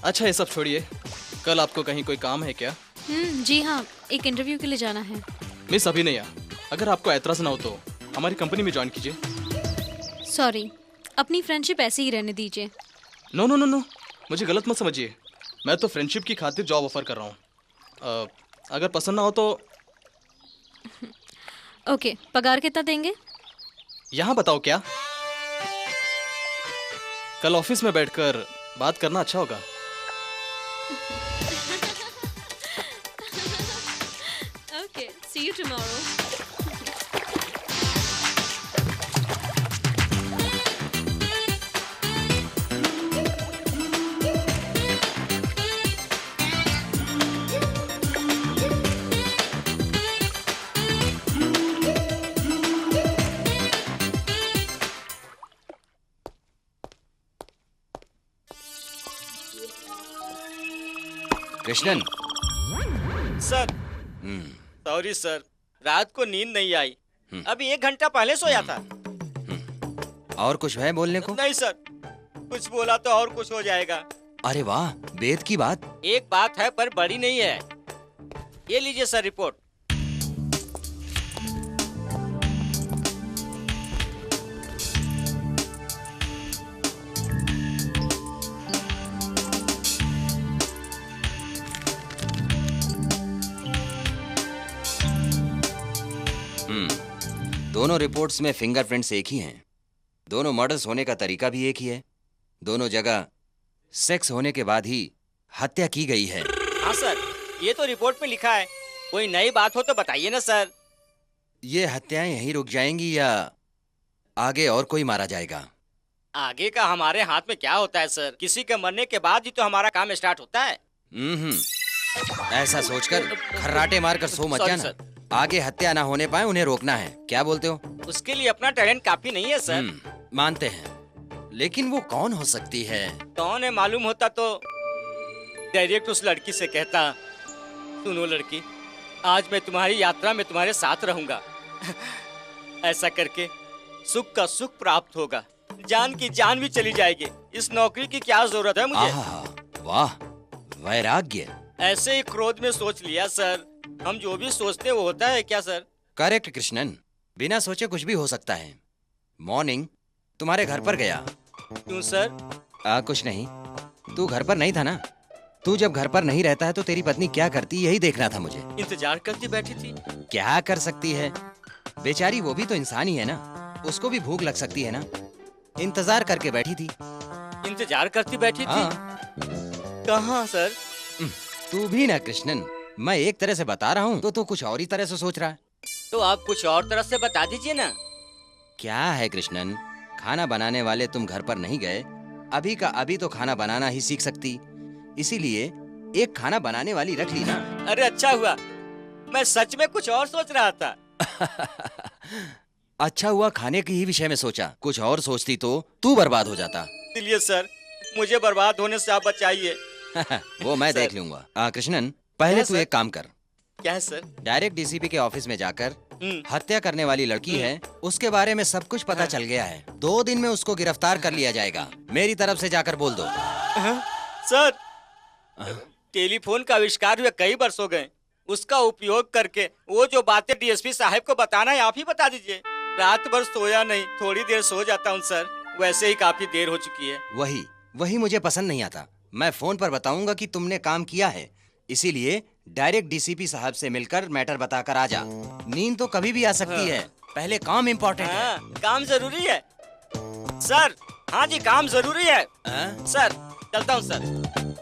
अच्छा ये सब छोड़िए, कल आपको कहीं कोई काम है क्या? जी हाँ, एक इंटरव्यू के लिए जाना है। मिस अभिनया, अगर आपको एतराज ना हो तो हमारी कंपनी में ज्वाइन कीजिए। सॉरी, अपनी फ्रेंडशिप ऐसे ही रहने दीजिए। नो नो नो नो, मुझे गलत मत समझिए। मैं तो फ्रेंडशिप की खातिर जॉब ऑफर कर रहा हूँ। अगर पसंद ना हो तो। ओके, पगार कितना देंगे? यहाँ बताओ क्या? कल ऑफिस में बैठकर बात करना अच्छा होगा। Okay, see you tomorrow. Krishnan. Sir. Sorry sir, रात को नींद नहीं आई। अभी 1 घंटा पहले सोया था। और कुछ है बोलने को? नहीं सर, कुछ बोला तो और कुछ हो जाएगा। अरे वाह, बेद की बात। एक बात है पर बड़ी नहीं है। ये लीजिए सर रिपोर्ट। दोनों रिपोर्ट्स में फिंगरप्रिंट्स एक ही हैं। दोनों मर्डर्स होने का तरीका भी एक ही है। दोनों जगह सेक्स होने के बाद ही हत्या की गई है। हाँ सर, ये तो रिपोर्ट में लिखा है। कोई नई बात हो तो बताइए ना सर। ये हत्याएं यहीं रुक जाएंगी या आगे और कोई मारा जाएगा? आगे का हमारे हाथ में क्या होता है सर? किसी के मरने के बाद ही तो हमारा काम स्टार्ट होता है। ऐसा सोचकर खर्राटे मारकर सो मत Sorry, जाना। आगे हत्या ना होने पाए उन्हें रोकना है। क्या बोलते हो? उसके लिए अपना टैलेंट काफी नहीं है सर। मानते हैं, लेकिन वो कौन हो सकती है? कौन है मालूम होता तो डायरेक्ट उस लड़की से कहता, सुनो लड़की, आज मैं तुम्हारी यात्रा में तुम्हारे साथ रहूंगा। ऐसा करके सुख का सुख प्राप्त होगा, जान की जान भी चली जाएगी। इस नौकरी की क्या जरूरत है मुझे? वाह, वैराग्य। ऐसे ही क्रोध में सोच लिया सर। हम जो भी सोचते वो होता है क्या सर? करेक्ट कृष्णन, बिना सोचे कुछ भी हो सकता है। मॉर्निंग तुम्हारे घर पर गया। क्यों सर? कुछ नहीं, तू घर पर नहीं था ना? तू जब घर पर नहीं रहता है तो तेरी पत्नी क्या करती, यही देखना था मुझे। इंतजार करती बैठी थी। क्या कर सकती है बेचारी, वो भी तो इंसान ही है ना, उसको भी भूख लग सकती है ना। इंतजार करके बैठी थी। इंतजार करती बैठी थी? कहाँ सर? तू भी ना कृष्णन, मैं एक तरह से बता रहा हूँ तो कुछ और ही तरह से सोच रहा है। तो आप कुछ और तरह से बता दीजिए ना। क्या है कृष्णन, खाना बनाने वाले तुम घर पर नहीं गए, अभी का अभी तो खाना बनाना ही सीख सकती, इसीलिए एक खाना बनाने वाली रख ली ना। अरे अच्छा हुआ, मैं सच में कुछ और सोच रहा था। अच्छा हुआ खाने के ही विषय में सोचा, कुछ और सोचती तो तू बर्बाद हो जाता। इसलिए सर, मुझे बर्बाद होने से आप बचाइए। वो मैं देख लूंगा। कृष्णन, पहले तू एक काम कर। क्या है सर? डायरेक्ट डीसीपी के ऑफिस में जाकर हत्या करने वाली लड़की है, उसके बारे में सब कुछ पता चल गया है, 2 दिन में उसको गिरफ्तार कर लिया जाएगा, मेरी तरफ से जाकर बोल दो। सर, टेलीफोन का आविष्कार हुए कई वर्ष हो गए, उसका उपयोग करके वो जो बातें डीएसपी साहब को बताना है आप ही बता दीजिए। रात भर सोया नहीं, थोड़ी देर सो जाता हूँ सर, वैसे ही काफी देर हो चुकी है। वही मुझे पसंद नहीं आता। मैं फोन पर बताऊंगा कि तुमने काम किया है, इसीलिए डायरेक्ट डीसीपी साहब से मिलकर मैटर बताकर आ जा। नींद तो कभी भी आ सकती है, पहले काम इम्पोर्टेंट है। काम जरूरी है सर। हाँ जी, काम जरूरी है सर। चलता हूँ sir.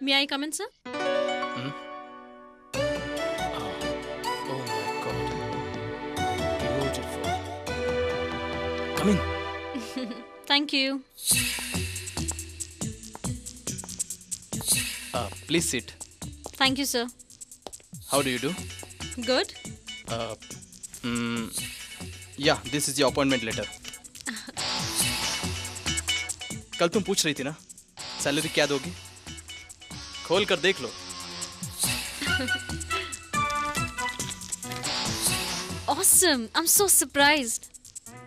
May I come in, sir? Oh my God. Beautiful. Come in. Thank you. Please sit. Thank you, sir. How do you do? Good. Yeah, this is your appointment letter. कल तुम पूछ रही थी ना salary क्या दोगी, खोल कर देख लो। Awesome. I'm so surprised.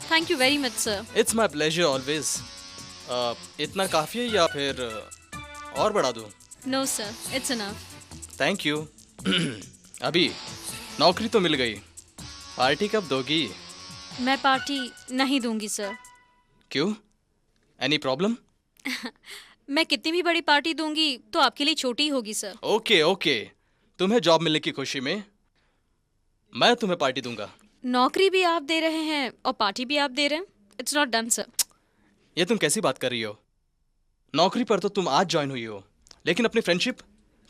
Thank you very much, sir. It's my pleasure always. इतना काफी है या फिर और बढ़ा दूं? No, sir. It's enough. Thank you. अभी नौकरी तो मिल गई, पार्टी कब दोगी? मैं पार्टी नहीं दूंगी, सर। क्यों? Any problem? मैं कितनी भी बड़ी पार्टी दूंगी तो आपके लिए छोटी होगी, सर। ओके, तुम्हें जॉब मिलने की खुशी में मैं तुम्हें पार्टी दूंगा। नौकरी भी आप दे रहे हैं और पार्टी भी आप दे रहे हैं। It's not done, sir. ये तुम कैसी बात कर रही हो? नौकरी पर तो तुम आज ज्वाइन हुई हो, लेकिन अपनी फ्रेंडशिप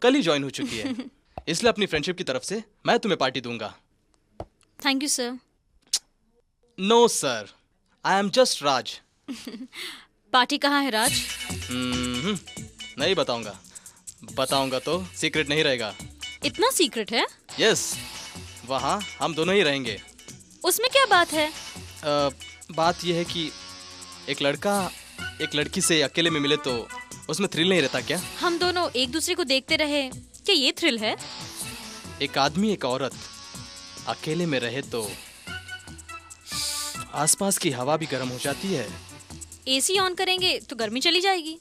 कल ही ज्वाइन हो चुकी है। इसलिए अपनी फ्रेंडशिप की तरफ से मैं तुम्हें पार्टी दूंगा। Thank you, sir. No sir, I am just Raj. Party कहाँ है, राज? नहीं बताऊंगा, बताऊंगा तो सीक्रेट नहीं रहेगा। इतना सीक्रेट है? यस, वहाँ हम दोनों ही रहेंगे। उसमें क्या बात है? बात यह है कि एक लड़का एक लड़की से अकेले में मिले तो उसमें थ्रिल नहीं रहता क्या? हम दोनों एक दूसरे को देखते रहे, क्या ये थ्रिल है? एक आदमी एक औरत अकेले में रहे तो आसपास की हवा भी गर्म हो जाती है। एसी ऑन करेंगे तो गर्मी चली जाएगी।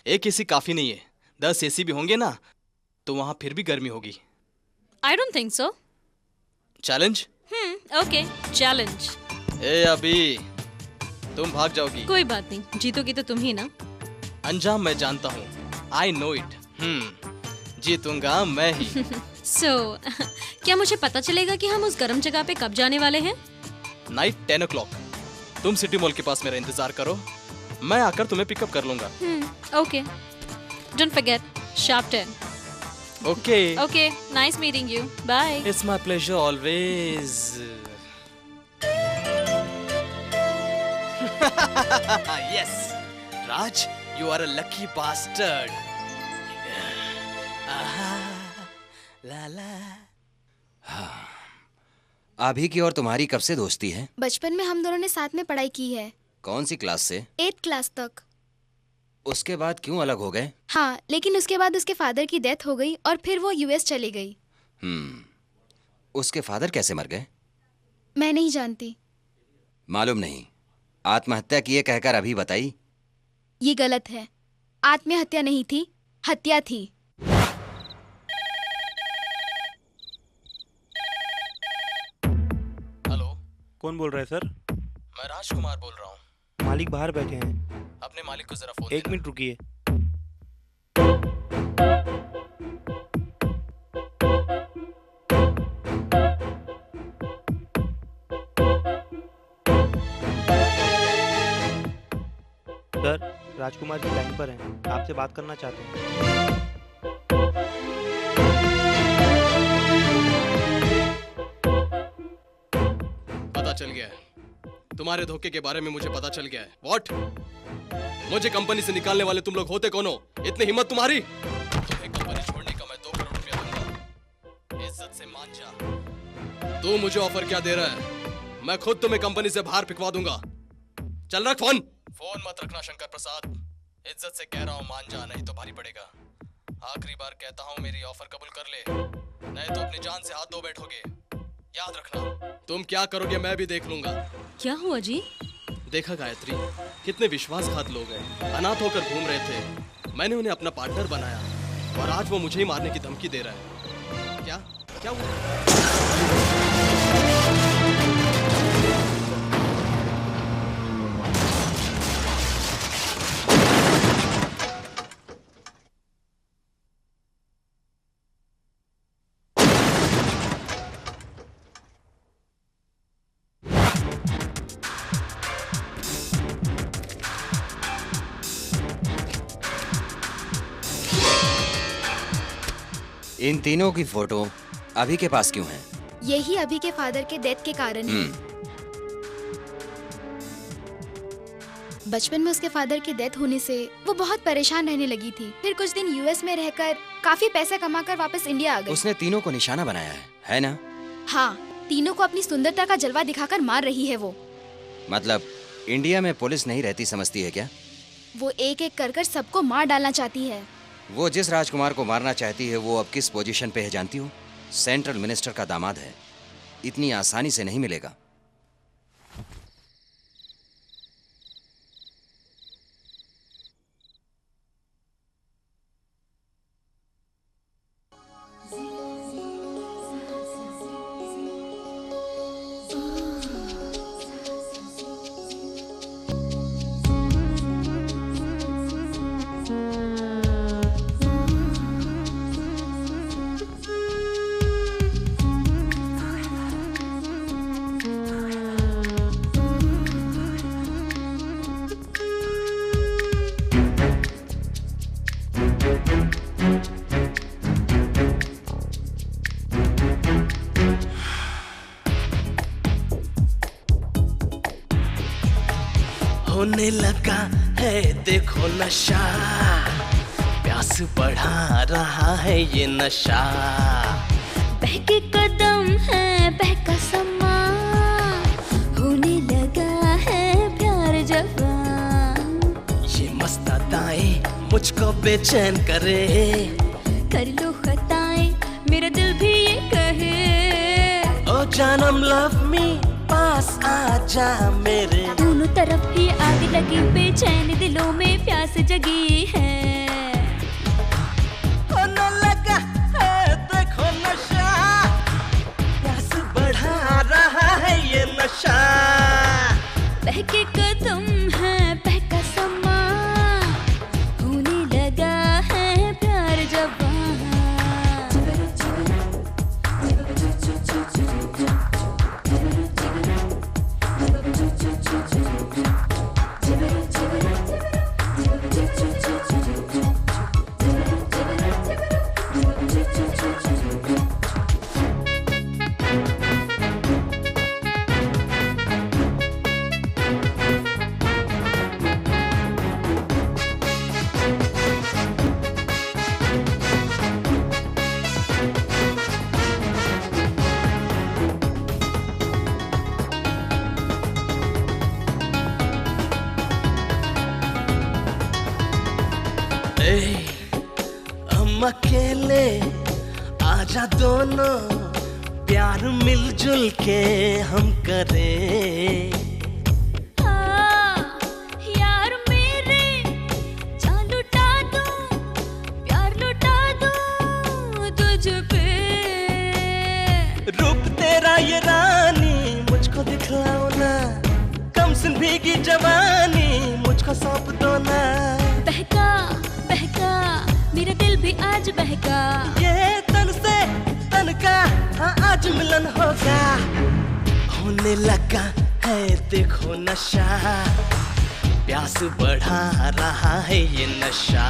एक एसी काफी नहीं है, 10 एसी भी होंगे ना तो वहां फिर भी गर्मी होगी। I don't think so. Challenge? Okay, challenge. ए अभी तुम भाग जाओगी। कोई बात नहीं, जीतोगी तो तुम ही ना। अंजाम मैं जानता हूँ, आई नो इट। जीतूंगा मैं ही। क्या मुझे पता चलेगा कि हम उस गर्म जगह पे कब जाने वाले हैं? Night 10 o'clock। तुम सिटी मॉल के पास मेरा इंतजार करो, मैं आकर तुम्हें पिकअप कर लूंगा। Okay, don't forget, sharp 10। Okay, nice meeting you, bye. It's my pleasure always. Yes Raj, you are a lucky bastard. अभी की और तुम्हारी कब से दोस्ती है? बचपन में हम दोनों ने साथ में पढ़ाई की है। कौन सी क्लास से? 8th क्लास तक। उसके बाद क्यों अलग हो गए? हाँ, लेकिन उसके बाद उसके फादर की डेथ हो गई और फिर वो यूएस चली गई। उसके फादर कैसे मर गए? मैं नहीं जानती। मालूम नहीं, आत्महत्या किए कहकर अभी बताई। ये गलत है। आत्महत्या नहीं थी, हत्या थी। हेलो, कौन बोल रहा है सर? मैं राजकुमार बोल रहा हूँ। मालिक बाहर बैठे हैं। अपने मालिक को जरा फोन 1 मिनट रुकिए। सर, राजकुमार जी लाइन पर हैं, आपसे बात करना चाहते हैं। पता चल गया है, तुम्हारे धोखे के बारे में मुझे पता चल गया है। व्हाट? मुझे कंपनी से निकालने वाले तुम लोग होते कौन हो? इतनी हिम्मत तुम्हारी? तुम्हें कंपनी छोड़ने का मैं 2 करोड़ रुपया दूंगा। इज्जत से मान जा। तू मुझे ऑफर क्या दे रहा है? मैं खुद तुम्हें कंपनी से बाहर फिकवा दूंगा। चल रख फोन। फोन मत रखना शंकर प्रसाद। इज्जत से कह रहा हूँ, मान जा, नहीं तो भारी पड़ेगा। आखिरी बार कहता हूँ, मेरी ऑफर कबूल कर ले, नहीं तो अपनी जान से हाथ धो बैठोगे। याद रखना। तुम क्या करोगे मैं भी देख लूंगा। क्या हुआ जी? देखा गायत्री, कितने विश्वासघात लोग हैं। अनाथ होकर घूम रहे थे, मैंने उन्हें अपना पार्टनर बनाया और आज वो मुझे ही मारने की धमकी दे रहा है। क्या क्या हुआ? इन तीनों की फोटो अभी के पास क्यों है? यही अभी के फादर के डेथ के कारण है। बचपन में उसके फादर की डेथ होने से वो बहुत परेशान रहने लगी थी। फिर कुछ दिन यूएस में रहकर काफी पैसा कमाकर वापस इंडिया आ गई। उसने तीनों को निशाना बनाया है ना? हाँ, तीनों को अपनी सुंदरता का जलवा दिखाकर मार रही है वो। मतलब इंडिया में पुलिस नहीं रहती समझती है क्या? वो एक एक कर सबको मार डालना चाहती है। वो जिस राजकुमार को मारना चाहती है वो अब किस पोजीशन पे है जानती हो? सेंट्रल मिनिस्टर का दामाद है। इतनी आसानी से नहीं मिलेगा। होने लगा है देखो नशा, प्यास बढ़ा रहा है ये नशा। बहके कदम है बहका समा, होने लगा है प्यार जवान। ये मस्त अदाएं मुझको बेचैन करे, कर लो खताएं मेरा दिल भी ये कहे। ओ जानम लव मी पास आजा मेरे। दोनों तरफ ही आग लगी, बेचैन दिलों में प्यास जगी है। होने लगा है देखो नशा, प्यास बढ़ा रहा है ये नशा। बहके कदम है बहका समा, होने लगा है प्यार जवान। हम अकेले आजा दोनों, प्यार मिलजुल के हम करें। यार मेरे जवानी मुझको सौंप दो ना। बहका बहका मेरा दिल भी आज बहका। ये तन से तन का हाँ आज मिलन होगा। होने लगा है देखो नशा, प्यास बढ़ा रहा है ये नशा।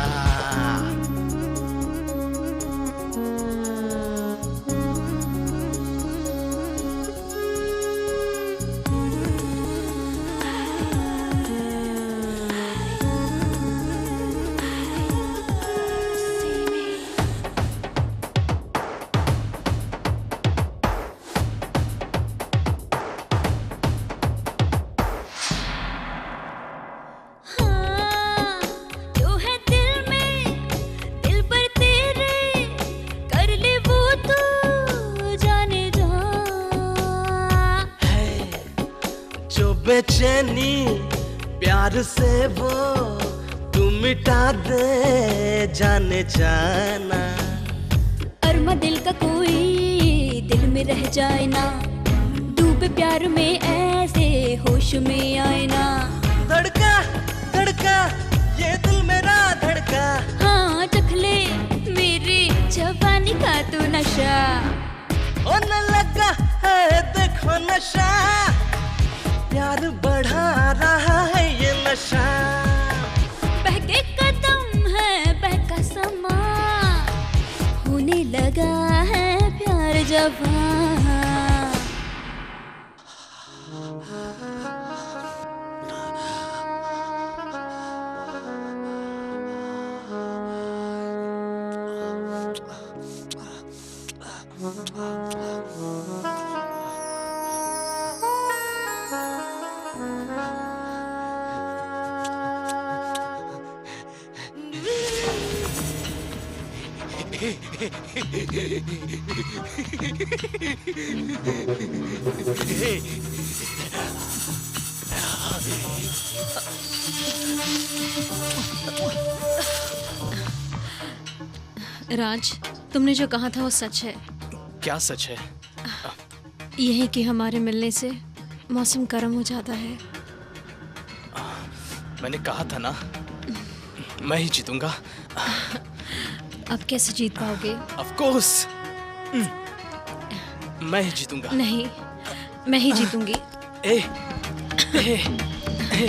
बेचैनी प्यार से वो तू मिटा दे जाने जाना। अरमा दिल का कोई दिल में रह जाए ना, डूबे प्यार में ऐसे होश में आए ना। धड़का धड़का ये दिल मेरा धड़का। हाँ चख ले मेरी जवानी का तू नशा। होने लगा है देखो नशा, प्यार बढ़ा रहा है ये नशा। बहके कदम है बहका समा, होने लगा है प्यार जवान। राज, तुमने जो कहा था वो सच है। क्या सच है? यही कि हमारे मिलने से मौसम गर्म हो जाता है। मैंने कहा था ना मैं ही जीतूंगा। अब कैसे जीत पाओगे? ऑफ कोर्स मैं ही जीतूंगा। नहीं, मैं ही जीतूंगी। ए, ए, ए।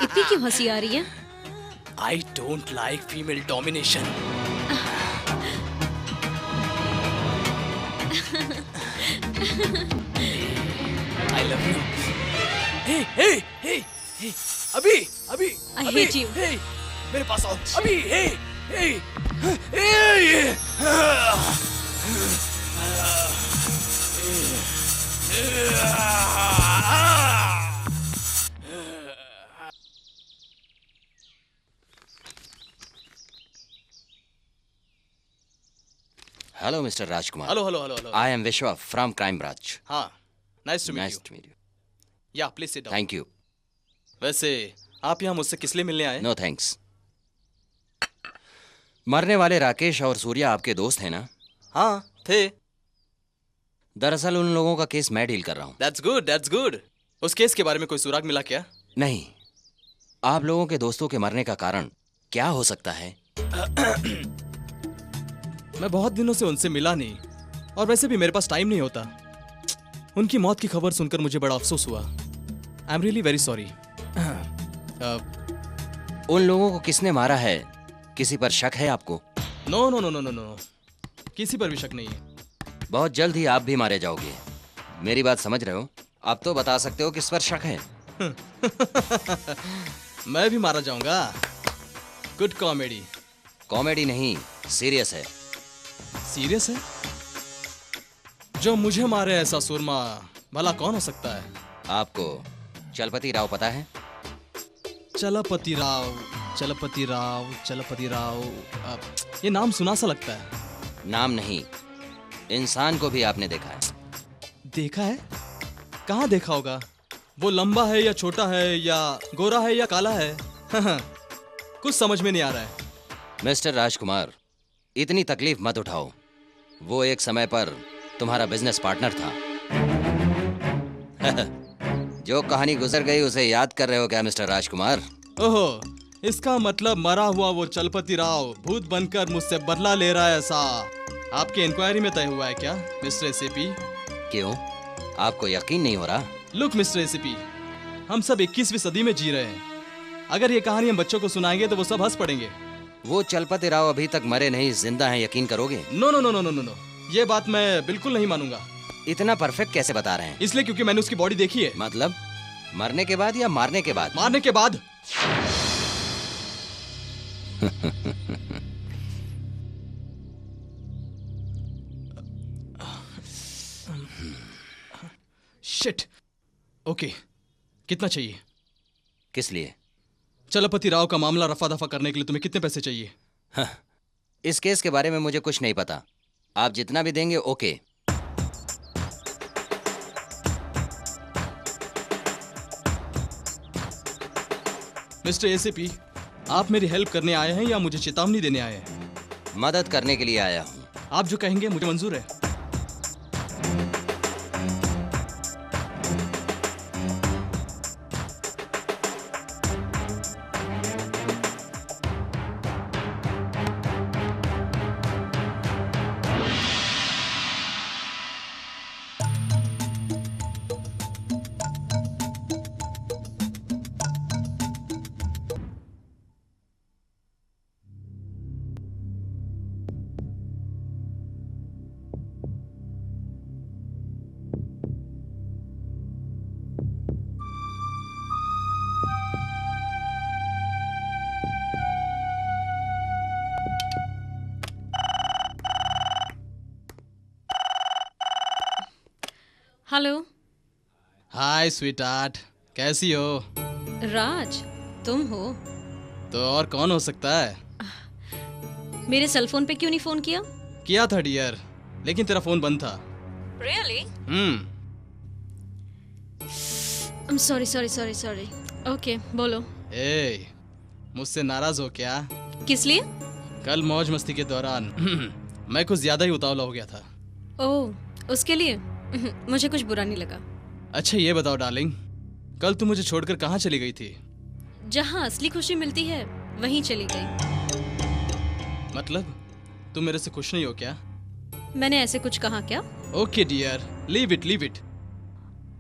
इतनी क्यों हंसी आ रही है? I don't like female domination. I love you. Hey, hey, hey, hey. अभी, अभी, I अभी, hate you. Hey, मेरे पास आओ. अभी, hey, hey, hey. Hello mister Rajkumar. Hello hello hello hello. I am Vishwa from crime branch. हाँ, nice to meet nice you. To meet you. Yeah please sit down. Thank you. वैसे आप यहाँ मुझसे किस लिए मिलने आए? No thanks. मरने वाले राकेश और सूर्या आपके दोस्त हैं ना? हाँ थे। दरअसल उन लोगों का केस मैं डील कर रहा हूँ। That's good, that's good. उस केस के बारे में कोई सुराग मिला क्या? नहीं, आप लोगों के दोस्तों के मरने का कारण क्या हो सकता है? मैं बहुत दिनों से उनसे मिला नहीं, और वैसे भी मेरे पास टाइम नहीं होता। उनकी मौत की खबर सुनकर मुझे बड़ा अफसोस हुआ। I am really very sorry. उन लोगों को किसने मारा है? किसी पर शक है आपको? No no no no no no, किसी पर भी शक नहीं है। बहुत जल्द ही आप भी मारे जाओगे। मेरी बात समझ रहे हो? आप तो बता सकते हो किस पर शक है। मैं भी मारा जाऊंगा। Good comedy. कॉमेडी नहीं, सीरियस है। सीरियस है? जो मुझे मारे ऐसा सुरमा भला कौन हो सकता है? आपको चलपति राव पता है? चलपति राव, चलपति राव, चलपति राव, ये नाम सुना सा लगता है। नाम नहीं, इंसान को भी आपने देखा है। देखा है? कहाँ देखा होगा? वो लंबा है या छोटा है, या गोरा है या काला है? कुछ समझ में नहीं आ रहा है। मिस्टर राजकुमार, इतनी तकलीफ मत उठाओ। वो एक समय पर तुम्हारा बिजनेस पार्टनर था। जो कहानी गुजर गई उसे याद कर रहे हो क्या मिस्टर राजकुमार? ओहो, इसका मतलब मरा हुआ वो चलपति राव भूत बनकर मुझसे बदला ले रहा है, ऐसा आपकी इंक्वायरी में तय हुआ है क्या मिस्टर एसीपी? क्यों, आपको यकीन नहीं हो रहा? लुक मिस्टर एसीपी, हम सब 21वीं सदी में जी रहे हैं। अगर ये कहानी हम बच्चों को सुनाएंगे तो वो सब हंस पड़ेंगे। वो चलपति राव अभी तक मरे नहीं, जिंदा हैं, यकीन करोगे? No no no no no no no, ये बात मैं बिल्कुल नहीं मानूंगा। इतना परफेक्ट कैसे बता रहे हैं? इसलिए क्योंकि मैंने उसकी बॉडी देखी है। मतलब मरने के बाद या मारने के बाद? मारने के बाद। शिट। ओके, कितना चाहिए? किस लिए? चलपति राव का मामला रफा दफा करने के लिए तुम्हें कितने पैसे चाहिए? इस केस के बारे में मुझे कुछ नहीं पता। आप जितना भी देंगे ओके। मिस्टर एसीपी, आप मेरी हेल्प करने आए हैं या मुझे चेतावनी देने आए हैं? मदद करने के लिए आया हूँ। आप जो कहेंगे मुझे मंजूर है। हेलो। हाय स्वीटहार्ट, कैसी हो? राज, तुम हो? तो और कौन हो सकता है? मेरे सेल फोन पे क्यों नहीं फोन किया? किया था डियर, लेकिन तेरा फोन बंद था। Really? I'm sorry, sorry, sorry, sorry. Okay, बोलो। ए, मुझसे नाराज हो क्या? किस लिए? कल मौज मस्ती के दौरान मैं कुछ ज्यादा ही उतावला हो गया था। ओह, उसके लिए? मुझे कुछ बुरा नहीं लगा। अच्छा ये बताओ डार्लिंग, कल तू मुझे छोड़कर कहाँ चली गई थी? जहाँ असली खुशी मिलती है वहीं चली गई। मतलब तुम मेरे से खुश नहीं हो क्या? मैंने ऐसे कुछ कहा क्या? Okay dear, leave it leave it.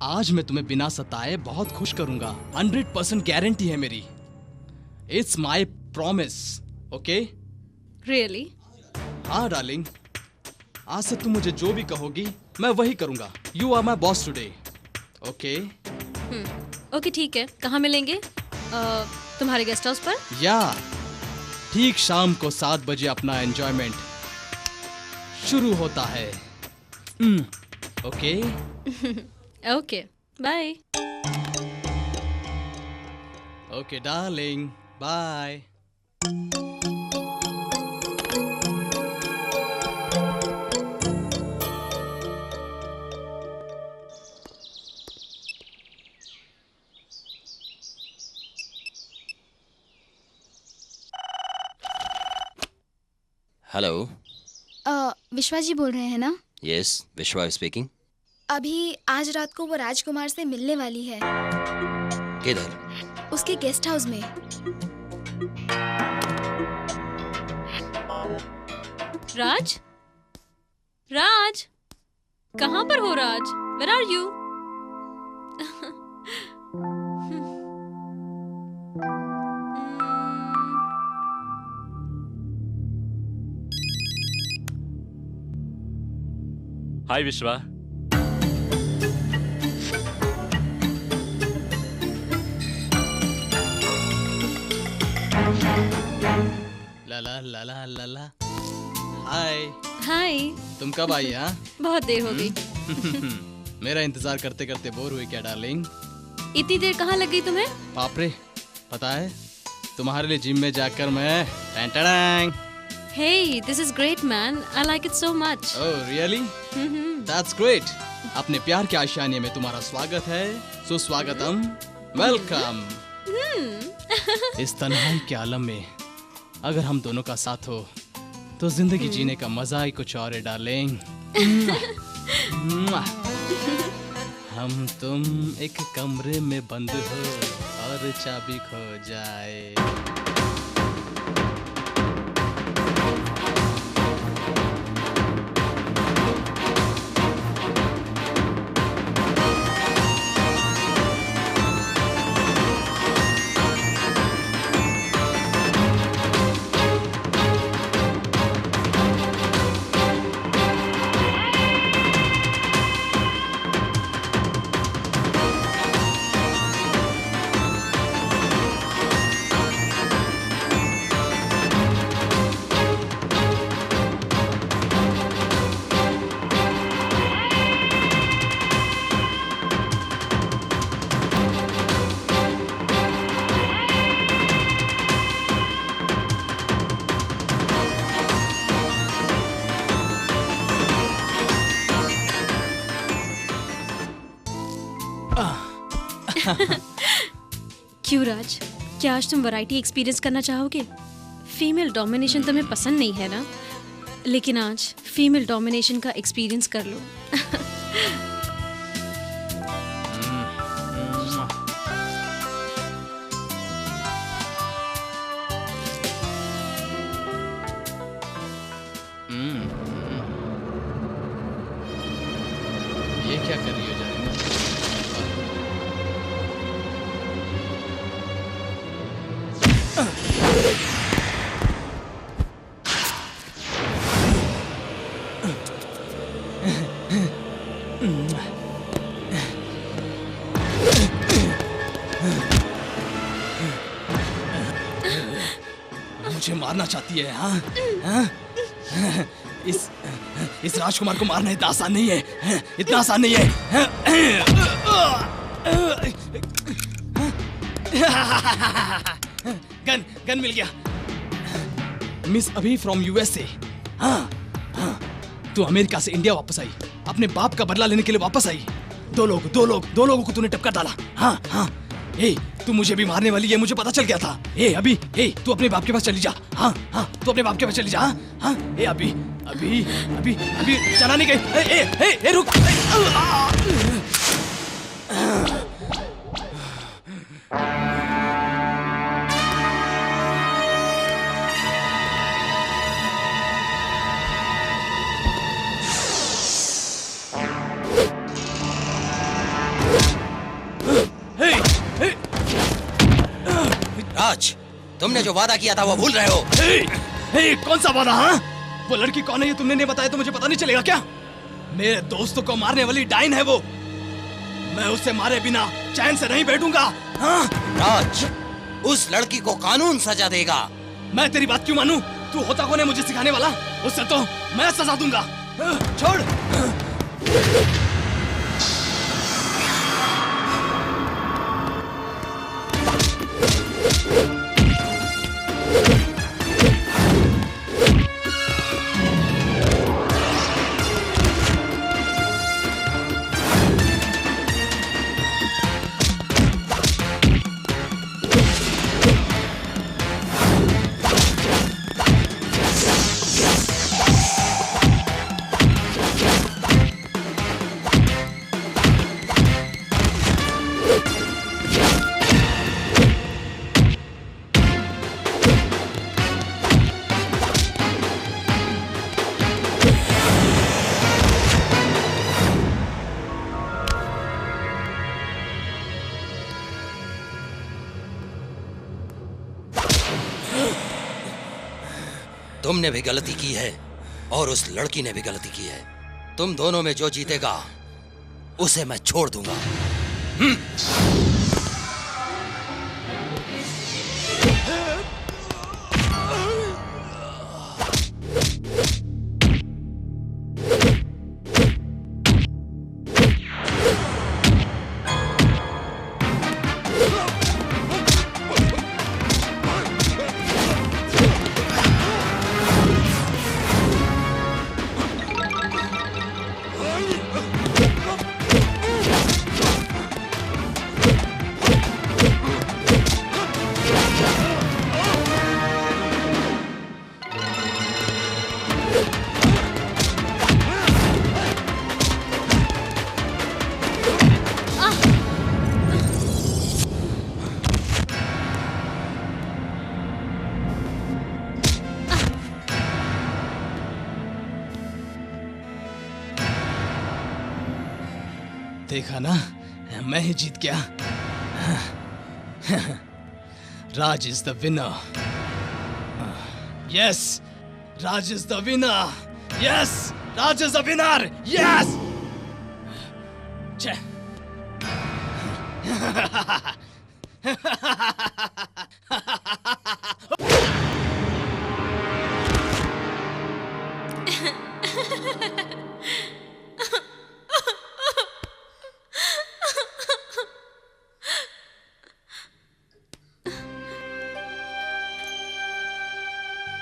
आज मैं तुम्हें बिना सताए बहुत खुश करूंगा। 100% गारंटी है मेरी। It's my promise. Okay? Really? हाँ डार्लिंग, आज से तुम मुझे जो भी कहोगी मैं वही करूंगा। You are my boss today. Okay? Okay ठीक है, कहाँ मिलेंगे? तुम्हारे गेस्ट हाउस पर? या ठीक शाम को 7 बजे अपना एंजॉयमेंट शुरू होता है। Okay? Okay, bye. Okay darling, bye. Hello. Vishwa ji बोल रहे हैं ना? यस, विश्वा स्पीकिंग। अभी आज रात को वो राजकुमार से मिलने वाली है। किधर? उसके गेस्ट हाउस में। राज? राज? कहाँ पर हो राज? Where are you? हाय विश्वा। ला ला ला ला ला। हाय। हाय। तुम कब आई? हाँ बहुत देर हो गई। मेरा इंतजार करते करते बोर हुई क्या डार्लिंग? इतनी देर कहाँ लग गई तुम्हें? बाप रे, पता है तुम्हारे लिए जिम में जाकर मैं टैंटड़ैंग। Hey, this is great man. I like it so much. Oh, really? That's great. अपने प्यार के आशियाने में तुम्हारा स्वागत है। सुस्वागतम। वेलकम। इस तन्हाई के आलम में अगर हम दोनों का साथ हो तो जिंदगी जीने का मजा ही कुछ और है डार्लिंग। हम तुम एक कमरे में बंद हो और चाबी खो जाए। क्यों राज, क्या आज तुम वैरायटी एक्सपीरियंस करना चाहोगे? फीमेल डोमिनेशन तुम्हें पसंद नहीं है ना? लेकिन आज फीमेल डोमिनेशन का एक्सपीरियंस कर लो। ये क्या कर रही हो जारिमा? मुझे मारना चाहती है? हाँ? हाँ? इस राजकुमार को मारना इतना आसान नहीं है, इतना आसान नहीं है। गन मिल गया। मिस अभी फ्रॉम यूएसए। हाँ हाँ, तू अमेरिका से इंडिया वापस आई, अपने बाप का बदला लेने के लिए वापस आई। दो लोगों को तूने टपका डाला। हाँ हाँ, ए तू मुझे भी मारने वाली है, मुझे पता चल गया था। ए अभी, ए तू अपने बाप के पास चली जा। हाँ हाँ, तू अपने बाप के पास चली जा। हाँ, ए अभी अभी अभी अभी चला नहीं गई। ए रुक। राज, तुमने जो वादा किया था वो भूल रहे हो। कौन सा वादा? हाँ, वो लड़की कौन है ये तुमने नहीं बताया तो मुझे पता नहीं चलेगा क्या? मेरे दोस्तों को मारने वाली डाइन है वो। मैं उसे मारे बिना चैन से नहीं बैठूंगा। हाँ? राज, उस लड़की को कानून सजा देगा। मैं तेरी बात क्यों मानूं? तू होता कौन है मुझे सिखाने वाला? उससे तो मैं सजा दूंगा। छोड़। तुमने भी गलती की है और उस लड़की ने भी गलती की है। तुम दोनों में जो जीतेगा उसे मैं छोड़ दूंगा। देखा ना, मैं ही जीत गया। Raj is the winner. Yes, Raj is the winner. Yes, Raj is the winner. Yes.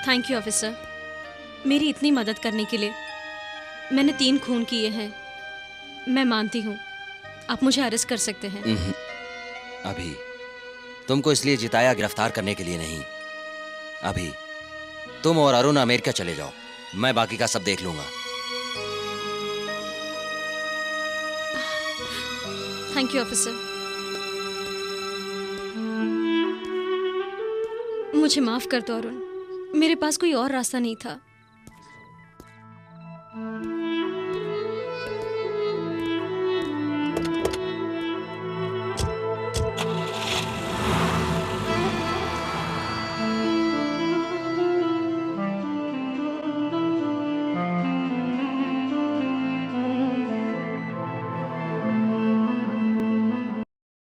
Thank you officer, मेरी इतनी मदद करने के लिए। मैंने 3 खून किए हैं, मैं मानती हूँ। आप मुझे अरेस्ट कर सकते हैं। अभी तुमको इसलिए जिताया गिरफ्तार करने के लिए नहीं। अभी तुम और अरुण अमेरिका चले जाओ, मैं बाकी का सब देख लूंगा। Thank you officer. मुझे माफ कर दो अरुण, मेरे पास कोई और रास्ता नहीं था।